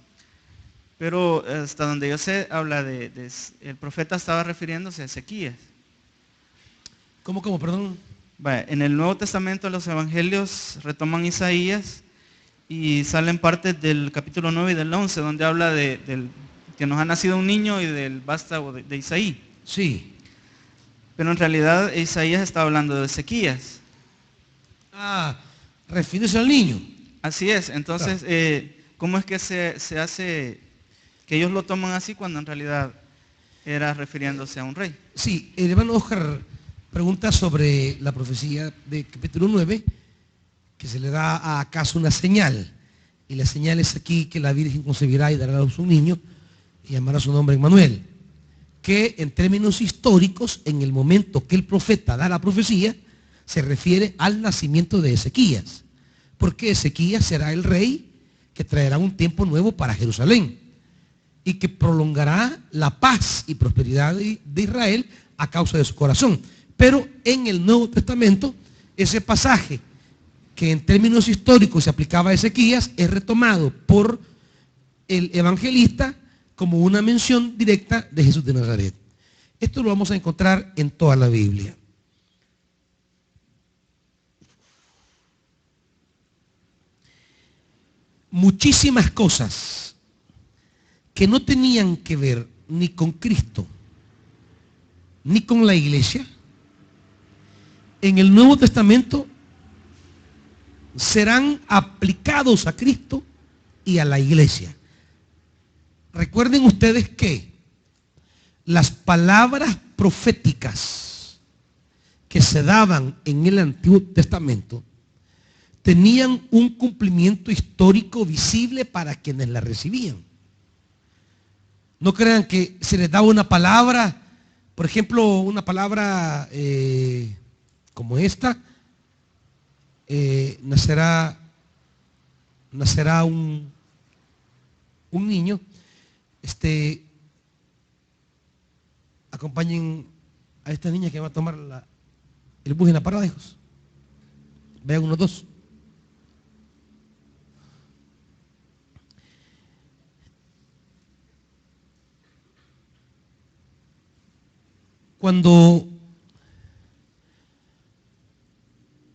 Pero hasta donde yo sé, habla el profeta estaba refiriéndose a Ezequías. ¿Cómo, perdón? Vaya, en el Nuevo Testamento los evangelios retoman Isaías y salen partes del capítulo 9 y del 11, donde habla del que nos ha nacido un niño y del vástago de Isaí. Sí. Pero en realidad Isaías está hablando de Ezequías. Refiriéndose al niño. Así es. Entonces, ¿cómo es que se hace que ellos lo toman así cuando en realidad era refiriéndose a un rey? Sí, el hermano Oscar pregunta sobre la profecía de capítulo 9, que se le da a acaso una señal. Y la señal es aquí que la Virgen concebirá y dará a luz un niño y llamará su nombre Emmanuel. Que en términos históricos, en el momento que el profeta da la profecía, se refiere al nacimiento de Ezequías. Porque Ezequías será el rey que traerá un tiempo nuevo para Jerusalén y que prolongará la paz y prosperidad de Israel a causa de su corazón. Pero en el Nuevo Testamento, ese pasaje que en términos históricos se aplicaba a Ezequías es retomado por el evangelista como una mención directa de Jesús de Nazaret. Esto lo vamos a encontrar en toda la Biblia. Muchísimas cosas que no tenían que ver ni con Cristo ni con la iglesia, en el Nuevo Testamento serán aplicados a Cristo y a la iglesia. Recuerden ustedes que las palabras proféticas que se daban en el Antiguo Testamento tenían un cumplimiento histórico visible para quienes la recibían. No crean que se les daba una palabra, por ejemplo, una palabra como esta, nacerá un niño. Acompañen a esta niña que va a tomar el bus en la parada, hijos. Vean unos dos.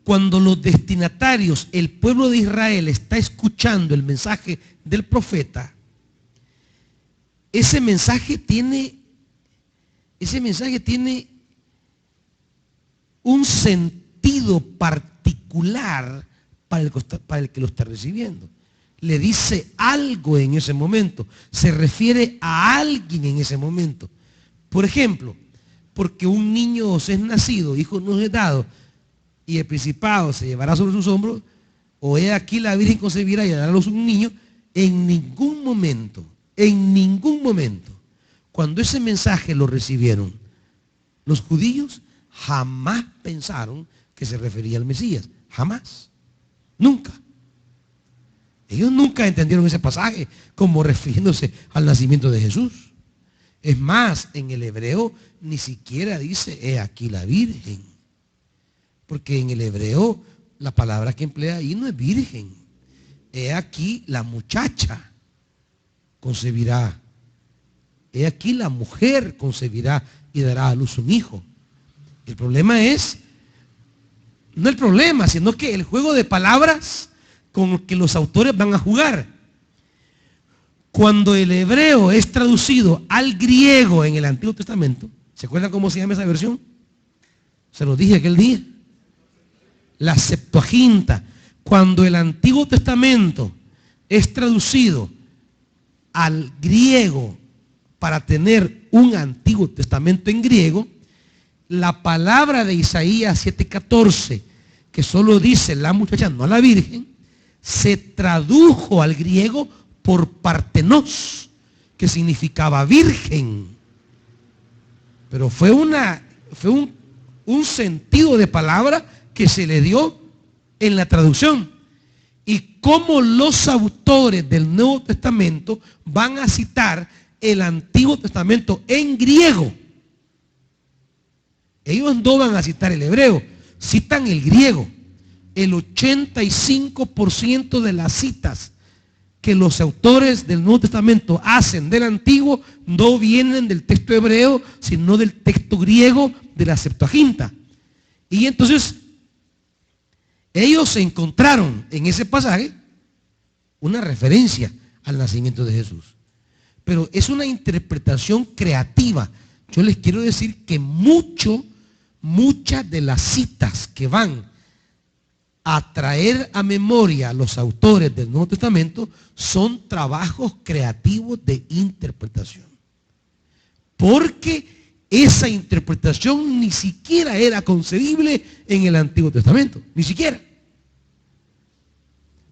Cuando los destinatarios, el pueblo de Israel, está escuchando el mensaje del profeta, ese mensaje tiene un sentido particular para el que lo está recibiendo. Le dice algo en ese momento, se refiere a alguien en ese momento. Por ejemplo, porque un niño os es nacido, hijo nos es dado, y el principado se llevará sobre sus hombros, o he aquí la Virgen concebirá y dará a luz un niño. En ningún momento, cuando ese mensaje lo recibieron, los judíos jamás pensaron que se refería al Mesías. Jamás. Nunca. Ellos nunca entendieron ese pasaje como refiriéndose al nacimiento de Jesús. Es más, en el hebreo ni siquiera dice, he aquí la Virgen. Porque en el hebreo la palabra que emplea ahí no es virgen. He aquí la muchacha concebirá. He aquí la mujer concebirá y dará a luz un hijo. El problema es, no el problema, sino que el juego de palabras con el que los autores van a jugar. Cuando el hebreo es traducido al griego en el Antiguo Testamento, ¿se acuerdan cómo se llama esa versión? Se lo dije aquel día. La Septuaginta. Cuando el Antiguo Testamento es traducido al griego para tener un Antiguo Testamento en griego, la palabra de Isaías 7:14, que solo dice la muchacha, no la Virgen, se tradujo al griego por partenos, que significaba virgen. Pero fue un sentido de palabra que se le dio en la traducción. Y cómo los autores del Nuevo Testamento van a citar el Antiguo Testamento en griego. Ellos no van a citar el hebreo, citan el griego. El 85% de las citas que los autores del Nuevo Testamento hacen del Antiguo no vienen del texto hebreo, sino del texto griego de la Septuaginta. Y entonces ellos encontraron en ese pasaje una referencia al nacimiento de Jesús. Pero es una interpretación creativa. Yo les quiero decir que muchas de las citas que van a traer a memoria a los autores del Nuevo Testamento son trabajos creativos de interpretación. Porque esa interpretación ni siquiera era concebible en el Antiguo Testamento, ni siquiera.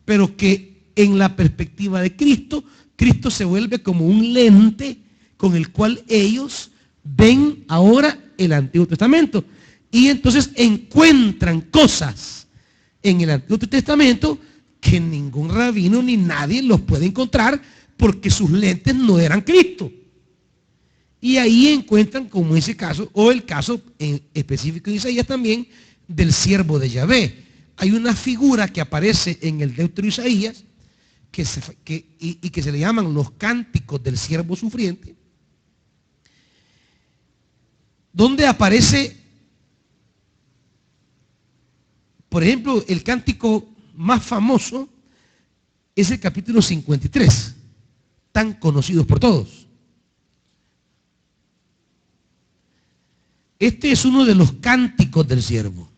Pero que en la perspectiva de Cristo, Cristo se vuelve como un lente con el cual ellos ven ahora el Antiguo Testamento. Y entonces encuentran cosas en el Antiguo Testamento que ningún rabino ni nadie los puede encontrar porque sus lentes no eran Cristo. Y ahí encuentran como ese caso, o el caso en específico en Isaías también, del siervo de Yahvé. Hay una figura que aparece en el Deutero Isaías que se le llaman los cánticos del siervo sufriente, donde aparece, por ejemplo, el cántico más famoso es el capítulo 53, tan conocido por todos. Este es uno de los cánticos del siervo.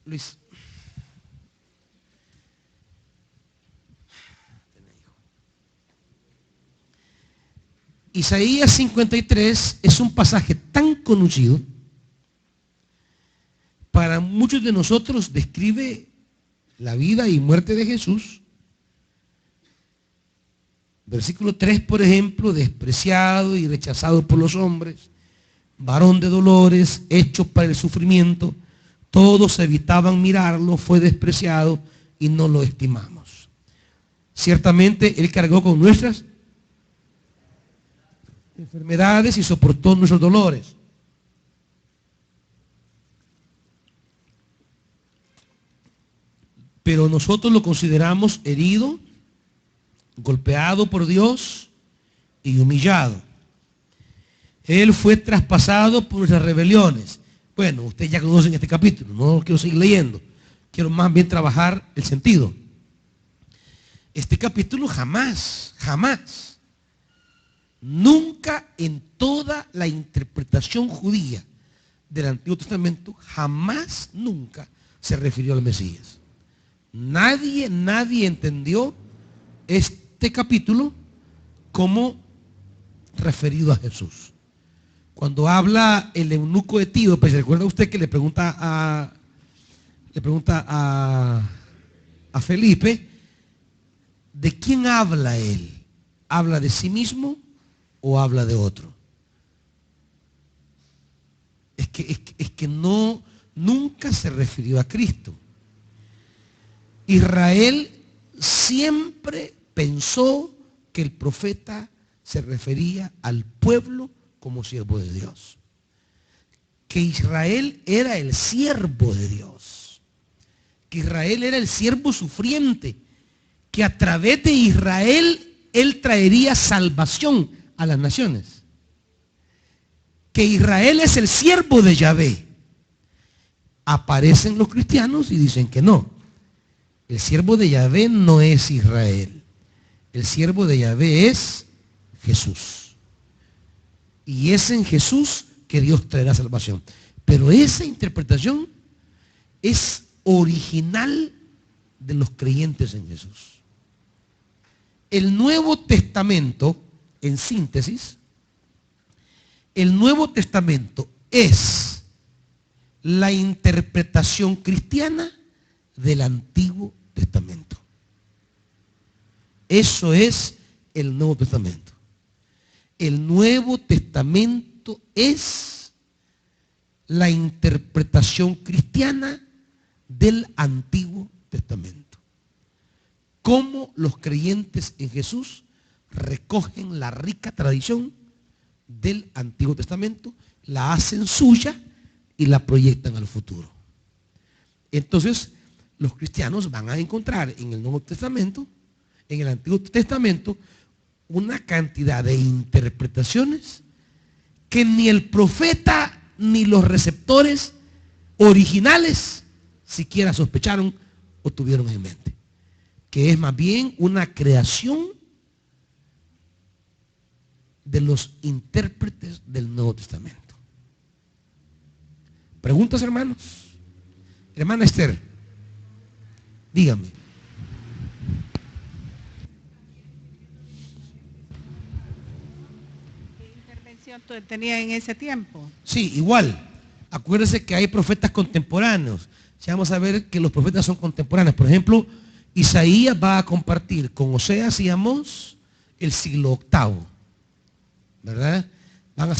Luis. Isaías 53 es un pasaje tan conocido, para muchos de nosotros describe la vida y muerte de Jesús. Versículo 3, por ejemplo, despreciado y rechazado por los hombres, varón de dolores, hecho para el sufrimiento, todos evitaban mirarlo, fue despreciado y no lo estimamos. Ciertamente Él cargó con nuestras enfermedades y soportó nuestros dolores. Pero nosotros lo consideramos herido, golpeado por Dios y humillado. Él fue traspasado por nuestras rebeliones. Bueno, ustedes ya conocen este capítulo, no quiero seguir leyendo. Quiero más bien trabajar el sentido. Este capítulo jamás, nunca en toda la interpretación judía del Antiguo Testamento, jamás, nunca se refirió al Mesías. Nadie entendió este capítulo como referido a Jesús. Cuando habla el eunuco etíope, ¿se recuerda usted que le pregunta a Felipe, ¿de quién habla él? ¿Habla de sí mismo o habla de otro? Es que nunca se refirió a Cristo. Israel siempre pensó que el profeta se refería al pueblo como siervo de Dios. Que Israel era el siervo de Dios. Que Israel era el siervo sufriente. Que a través de Israel Él traería salvación a las naciones. Que Israel es el siervo de Yahvé. Aparecen los cristianos y dicen que no. El siervo de Yahvé no es Israel. El siervo de Yahvé es Jesús. Y es en Jesús que Dios traerá salvación. Pero esa interpretación es original de los creyentes en Jesús. El Nuevo Testamento, en síntesis, el Nuevo Testamento es la interpretación cristiana del Antiguo Testamento. Eso es el Nuevo Testamento. El Nuevo Testamento es la interpretación cristiana del Antiguo Testamento. Cómo los creyentes en Jesús recogen la rica tradición del Antiguo Testamento, la hacen suya y la proyectan al futuro. Entonces, los cristianos van a encontrar en el Nuevo Testamento, en el Antiguo Testamento, una cantidad de interpretaciones que ni el profeta ni los receptores originales siquiera sospecharon o tuvieron en mente, que es más bien una creación de los intérpretes del Nuevo Testamento. ¿Preguntas, hermanos? Hermana Esther, dígame. ¿Qué intervención tenía en ese tiempo? Sí, igual. Acuérdese que hay profetas contemporáneos. Ya vamos a ver que los profetas son contemporáneos. Por ejemplo, Isaías va a compartir con Oseas y Amós el siglo VIII, ¿verdad? Van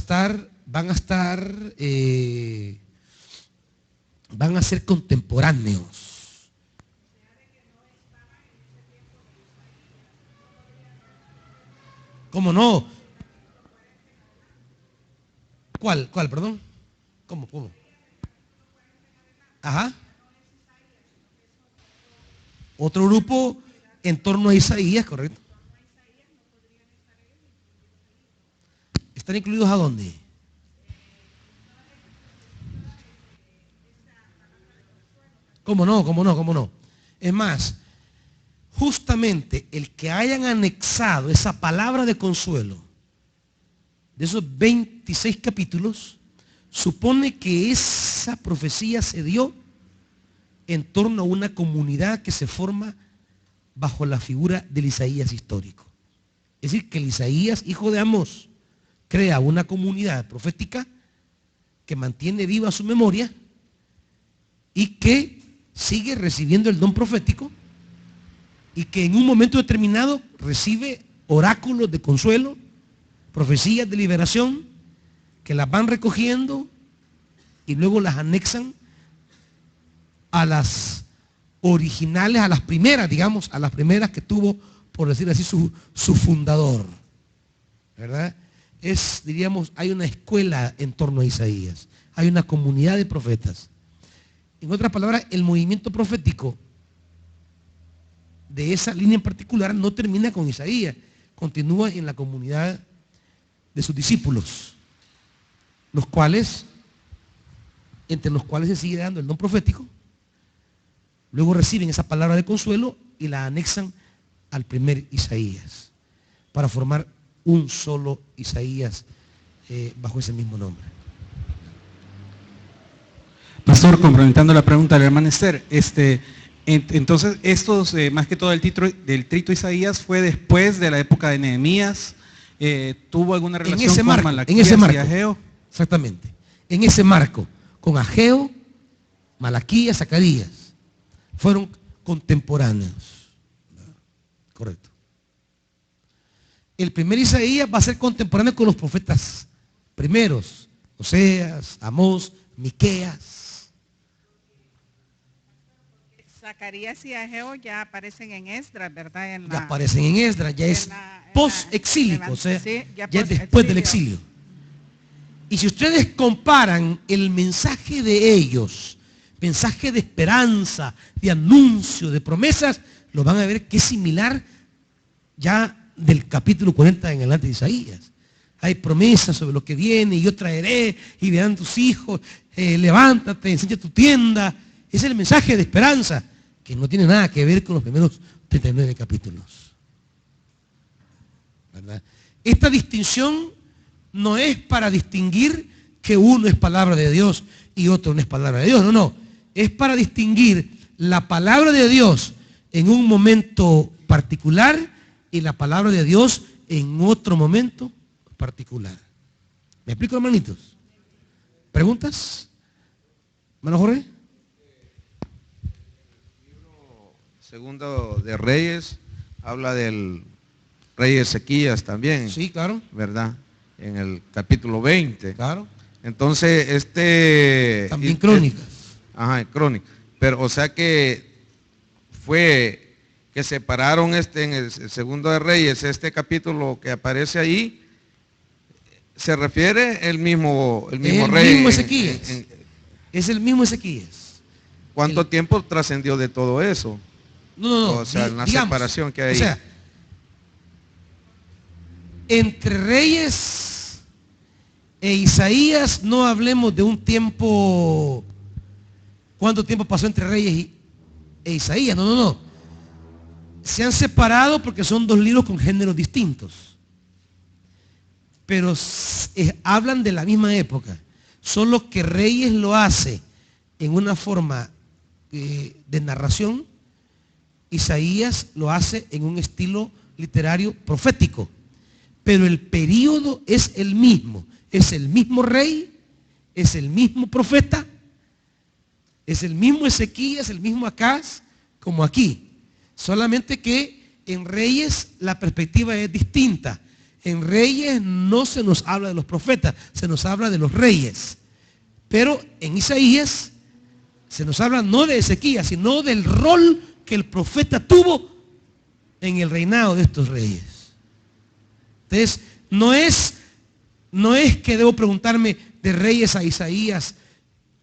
a ser contemporáneos. ¿Cómo no? ¿Cuál, perdón? ¿Cómo? Ajá. Otro grupo en torno a Isaías, correcto. ¿Están incluidos a dónde? ¿Cómo no? Es más, justamente el que hayan anexado esa palabra de consuelo de esos 26 capítulos, supone que esa profecía se dio en torno a una comunidad que se forma bajo la figura del Isaías histórico. Es decir, que el Isaías, hijo de Amós, crea una comunidad profética que mantiene viva su memoria y que sigue recibiendo el don profético y que en un momento determinado recibe oráculos de consuelo, profecías de liberación, que las van recogiendo y luego las anexan a las originales, a las primeras, digamos, a las primeras que tuvo, por decir así, su fundador, ¿verdad? Diríamos, hay una escuela en torno a Isaías, hay una comunidad de profetas. En otras palabras, el movimiento profético de esa línea en particular no termina con Isaías, continúa en la comunidad de sus discípulos, entre los cuales se sigue dando el don profético, luego reciben esa palabra de consuelo y la anexan al primer Isaías, para formar un solo Isaías bajo ese mismo nombre. Pastor, complementando la pregunta de la hermana Esther, entonces estos, más que todo del trito Isaías, fue después de la época de Nehemías, ¿tuvo alguna relación con Malaquías y Ageo? Exactamente, en ese marco, con Ageo, Malaquías, Zacarías, fueron contemporáneos. Correcto. El primer Isaías va a ser contemporáneo con los profetas primeros, Oseas, Amós, Miqueas. Zacarías y Ageo ya aparecen en Esdras, ¿verdad? Ya aparecen en Esdras, ya es post-exílico, o sea, sí, ya es después del exilio. Y si ustedes comparan el mensaje de ellos, mensaje de esperanza, de anuncio, de promesas, lo van a ver que es similar ya del capítulo 40 en adelante de Isaías. Hay promesas sobre lo que viene, y yo traeré, y verán tus hijos, levántate, enseña tu tienda. Es el mensaje de esperanza, que no tiene nada que ver con los primeros 39 capítulos. ¿Verdad? Esta distinción no es para distinguir que uno es palabra de Dios y otro no es palabra de Dios. No. Es para distinguir la palabra de Dios en un momento particular y la palabra de Dios en otro momento particular. ¿Me explico, hermanitos? ¿Preguntas? ¿Hermano Jorge? Segundo de Reyes, habla del rey Ezequías también. Sí, claro. ¿Verdad? En el capítulo 20. Claro. Entonces, también Crónicas. Ajá, Crónicas. Pero, o sea que fue que separaron en el segundo de Reyes, este capítulo que aparece ahí, se refiere el mismo el rey. mismo Ezequías. Es el mismo Ezequías. ¿Cuánto tiempo trascendió de todo eso? No. O sea, en la digamos, separación que hay. O sea, entre Reyes e Isaías no hablemos de un tiempo. ¿Cuánto tiempo pasó entre Reyes e Isaías? No. Se han separado porque son dos libros con géneros distintos. Pero hablan de la misma época. Solo que Reyes lo hace en una forma de narración. Isaías lo hace en un estilo literario profético. Pero el período es el mismo. Es el mismo rey, es el mismo profeta, es el mismo Ezequías, el mismo Acaz, como aquí. Solamente que en Reyes la perspectiva es distinta. En Reyes no se nos habla de los profetas, se nos habla de los reyes. Pero en Isaías se nos habla no de Ezequías, sino del rol que el profeta tuvo en el reinado de estos reyes. Entonces, no es que debo preguntarme de Reyes a Isaías,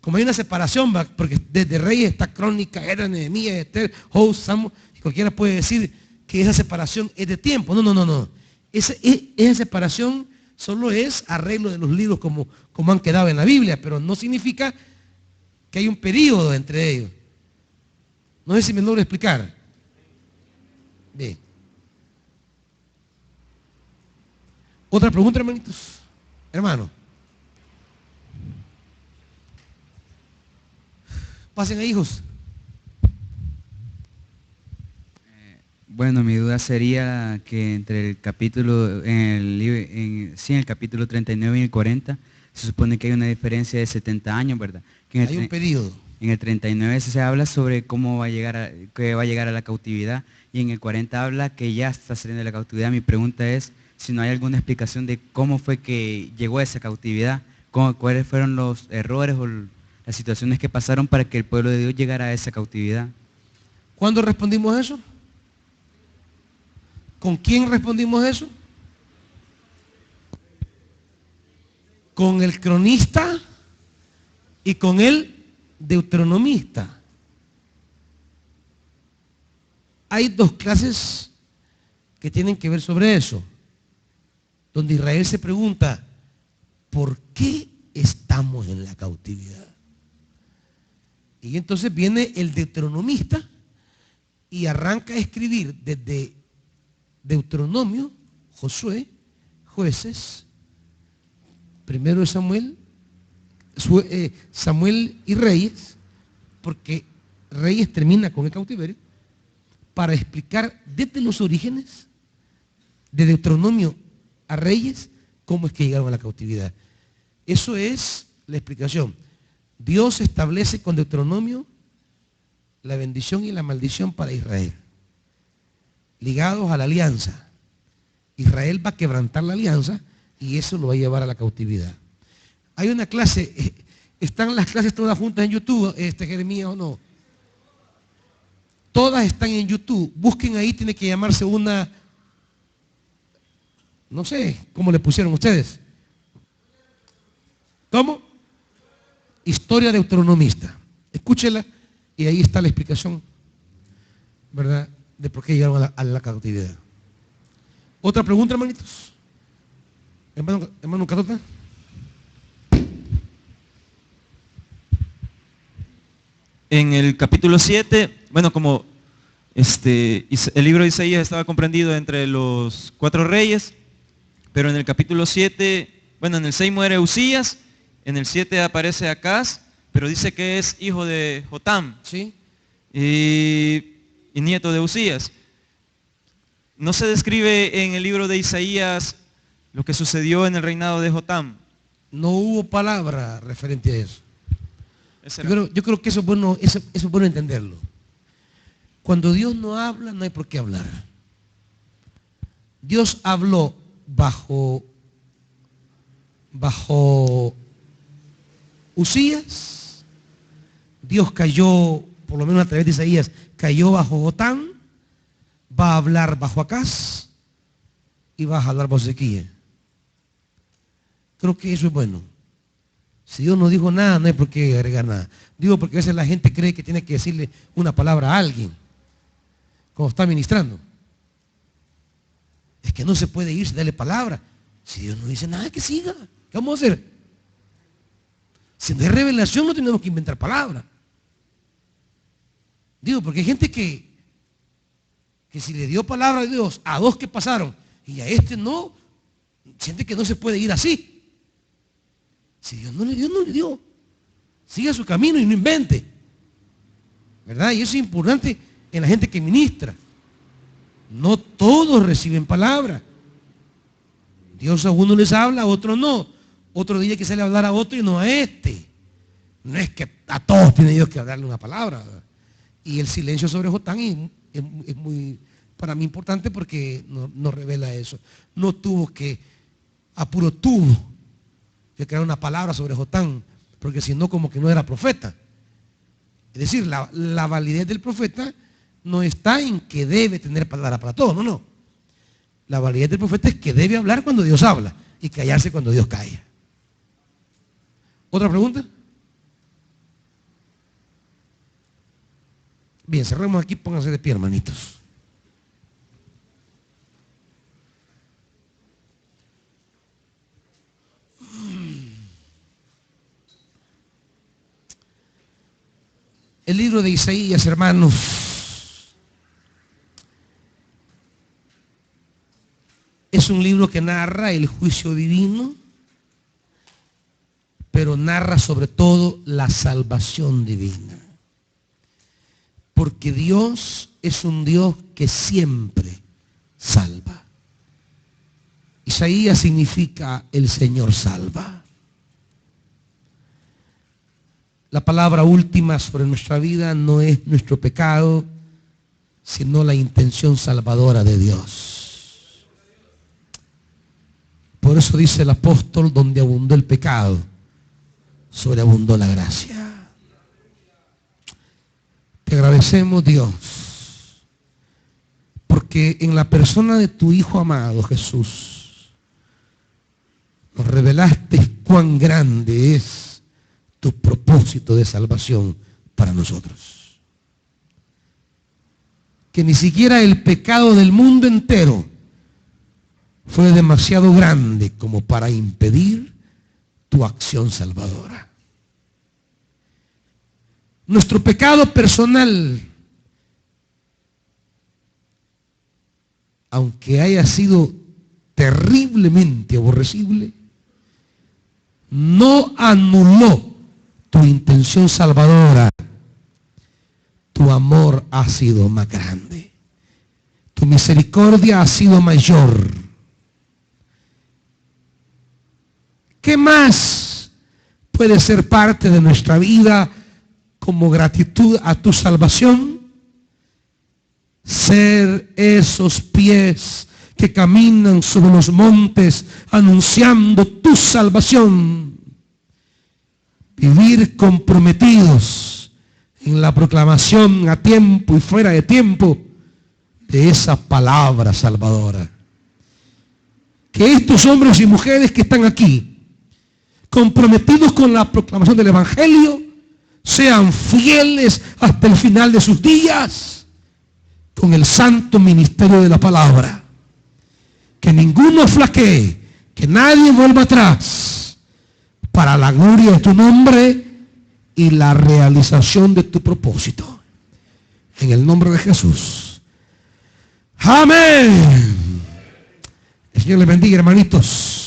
como hay una separación, porque desde Reyes está Crónica, Era, Nehemías, Esther, Job, Samuel, y cualquiera puede decir que esa separación es de tiempo. No. Esa separación solo es arreglo de los libros como han quedado en la Biblia, pero no significa que hay un periodo entre ellos. No sé si me logro explicar. Bien. Otra pregunta, hermanitos. Hermano. Pasen ahí, hijos. Bueno, mi duda sería que entre el capítulo, en el capítulo 39 y el 40, se supone que hay una diferencia de 70 años, ¿verdad? Que Hay un periodo. En el 39 se habla sobre cómo va a llegar a la cautividad, y en el 40 habla que ya está saliendo de la cautividad. Mi pregunta es si no hay alguna explicación de cómo fue que llegó a esa cautividad, cuáles fueron los errores o las situaciones que pasaron para que el pueblo de Dios llegara a esa cautividad. ¿Cuándo respondimos eso? ¿Con quién respondimos eso? Con el cronista y con el deuteronomista. Hay dos clases que tienen que ver sobre eso, donde Israel se pregunta, ¿por qué estamos en la cautividad? Y entonces viene el deuteronomista y arranca a escribir desde Deuteronomio, Josué, Jueces, primero de Samuel y Reyes, porque Reyes termina con el cautiverio, para explicar desde los orígenes de Deuteronomio a Reyes cómo es que llegaron a la cautividad. Eso es la explicación. Dios establece con Deuteronomio la bendición y la maldición para Israel, ligados a la alianza. Israel va a quebrantar la alianza y eso lo va a llevar a la cautividad. Hay una clase, están las clases todas juntas en YouTube, Jeremías o no. Todas están en YouTube. Busquen ahí, tiene que llamarse una, no sé, ¿cómo le pusieron ustedes? ¿Cómo? Historia deuteronomista. Escúchela y ahí está la explicación, ¿verdad?, de por qué llegaron a la cautividad. ¿Otra pregunta, hermanitos? Hermano Catota. En el capítulo 7, bueno, como el libro de Isaías estaba comprendido entre los 4 reyes, pero en el capítulo 7, bueno, en el 6 muere Usías, en el 7 aparece Acaz, pero dice que es hijo de Jotam. Sí. Y nieto de Usías. No se describe en el libro de Isaías lo que sucedió en el reinado de Jotam. No hubo palabra referente a eso. Ese era. Yo creo que eso es bueno entenderlo. Cuando Dios no habla, no hay por qué hablar. Dios habló bajo Usías. Dios cayó, por lo menos a través de Isaías, cayó bajo Jotam. Va a hablar bajo Acaz y va a hablar bajo Ezequías. Creo que eso es bueno. Si Dios no dijo nada, no hay por qué agregar nada. Digo porque a veces la gente cree que tiene que decirle una palabra a alguien cuando está ministrando. Es que no se puede ir sin darle palabra. Si Dios no dice nada, que siga. ¿Qué vamos a hacer? Si no hay revelación, no tenemos que inventar palabras. Digo, porque hay gente que si le dio palabra a Dios a dos que pasaron y a este no, siente que no se puede ir así. Si Dios no le dio, no le dio. Siga su camino y no invente. ¿Verdad? Y eso es importante en la gente que ministra. No todos reciben palabra. Dios a uno les habla, a otro no. Otro día que sale a hablar a otro y no a este. No es que a todos tiene Dios que darle una palabra, ¿verdad? Y el silencio sobre Jotán es muy, para mí, importante porque no revela eso. No tuvo que, apuro tuvo que crear una palabra sobre Jotán, porque si no, como que no era profeta. Es decir, la validez del profeta no está en que debe tener palabra para todos, no. La validez del profeta es que debe hablar cuando Dios habla y callarse cuando Dios calla. ¿Otra pregunta? Bien, cerramos aquí, pónganse de pie, hermanitos. El libro de Isaías, hermanos, es un libro que narra el juicio divino, pero narra sobre todo la salvación divina. Porque Dios es un Dios que siempre salva. Isaías significa el Señor salva. La palabra última sobre nuestra vida no es nuestro pecado, sino la intención salvadora de Dios. Por eso dice el apóstol, donde abundó el pecado, sobreabundó la gracia. Te agradecemos, Dios, porque en la persona de tu Hijo amado, Jesús, nos revelaste cuán grande es tu propósito de salvación para nosotros. Que ni siquiera el pecado del mundo entero fue demasiado grande como para impedir tu acción salvadora. Nuestro pecado personal, aunque haya sido terriblemente aborrecible, no anuló tu intención salvadora. Tu amor ha sido más grande. Tu misericordia ha sido mayor. ¿Qué más puede ser parte de nuestra vida como gratitud a tu salvación? Ser esos pies que caminan sobre los montes anunciando tu salvación. Vivir comprometidos en la proclamación a tiempo y fuera de tiempo de esa palabra salvadora. Que estos hombres y mujeres que están aquí, comprometidos con la proclamación del Evangelio, sean fieles hasta el final de sus días con el santo ministerio de la palabra. Que ninguno flaquee, que nadie vuelva atrás, para la gloria de tu nombre y la realización de tu propósito. En el nombre de Jesús. Amén. El Señor les bendiga, hermanitos.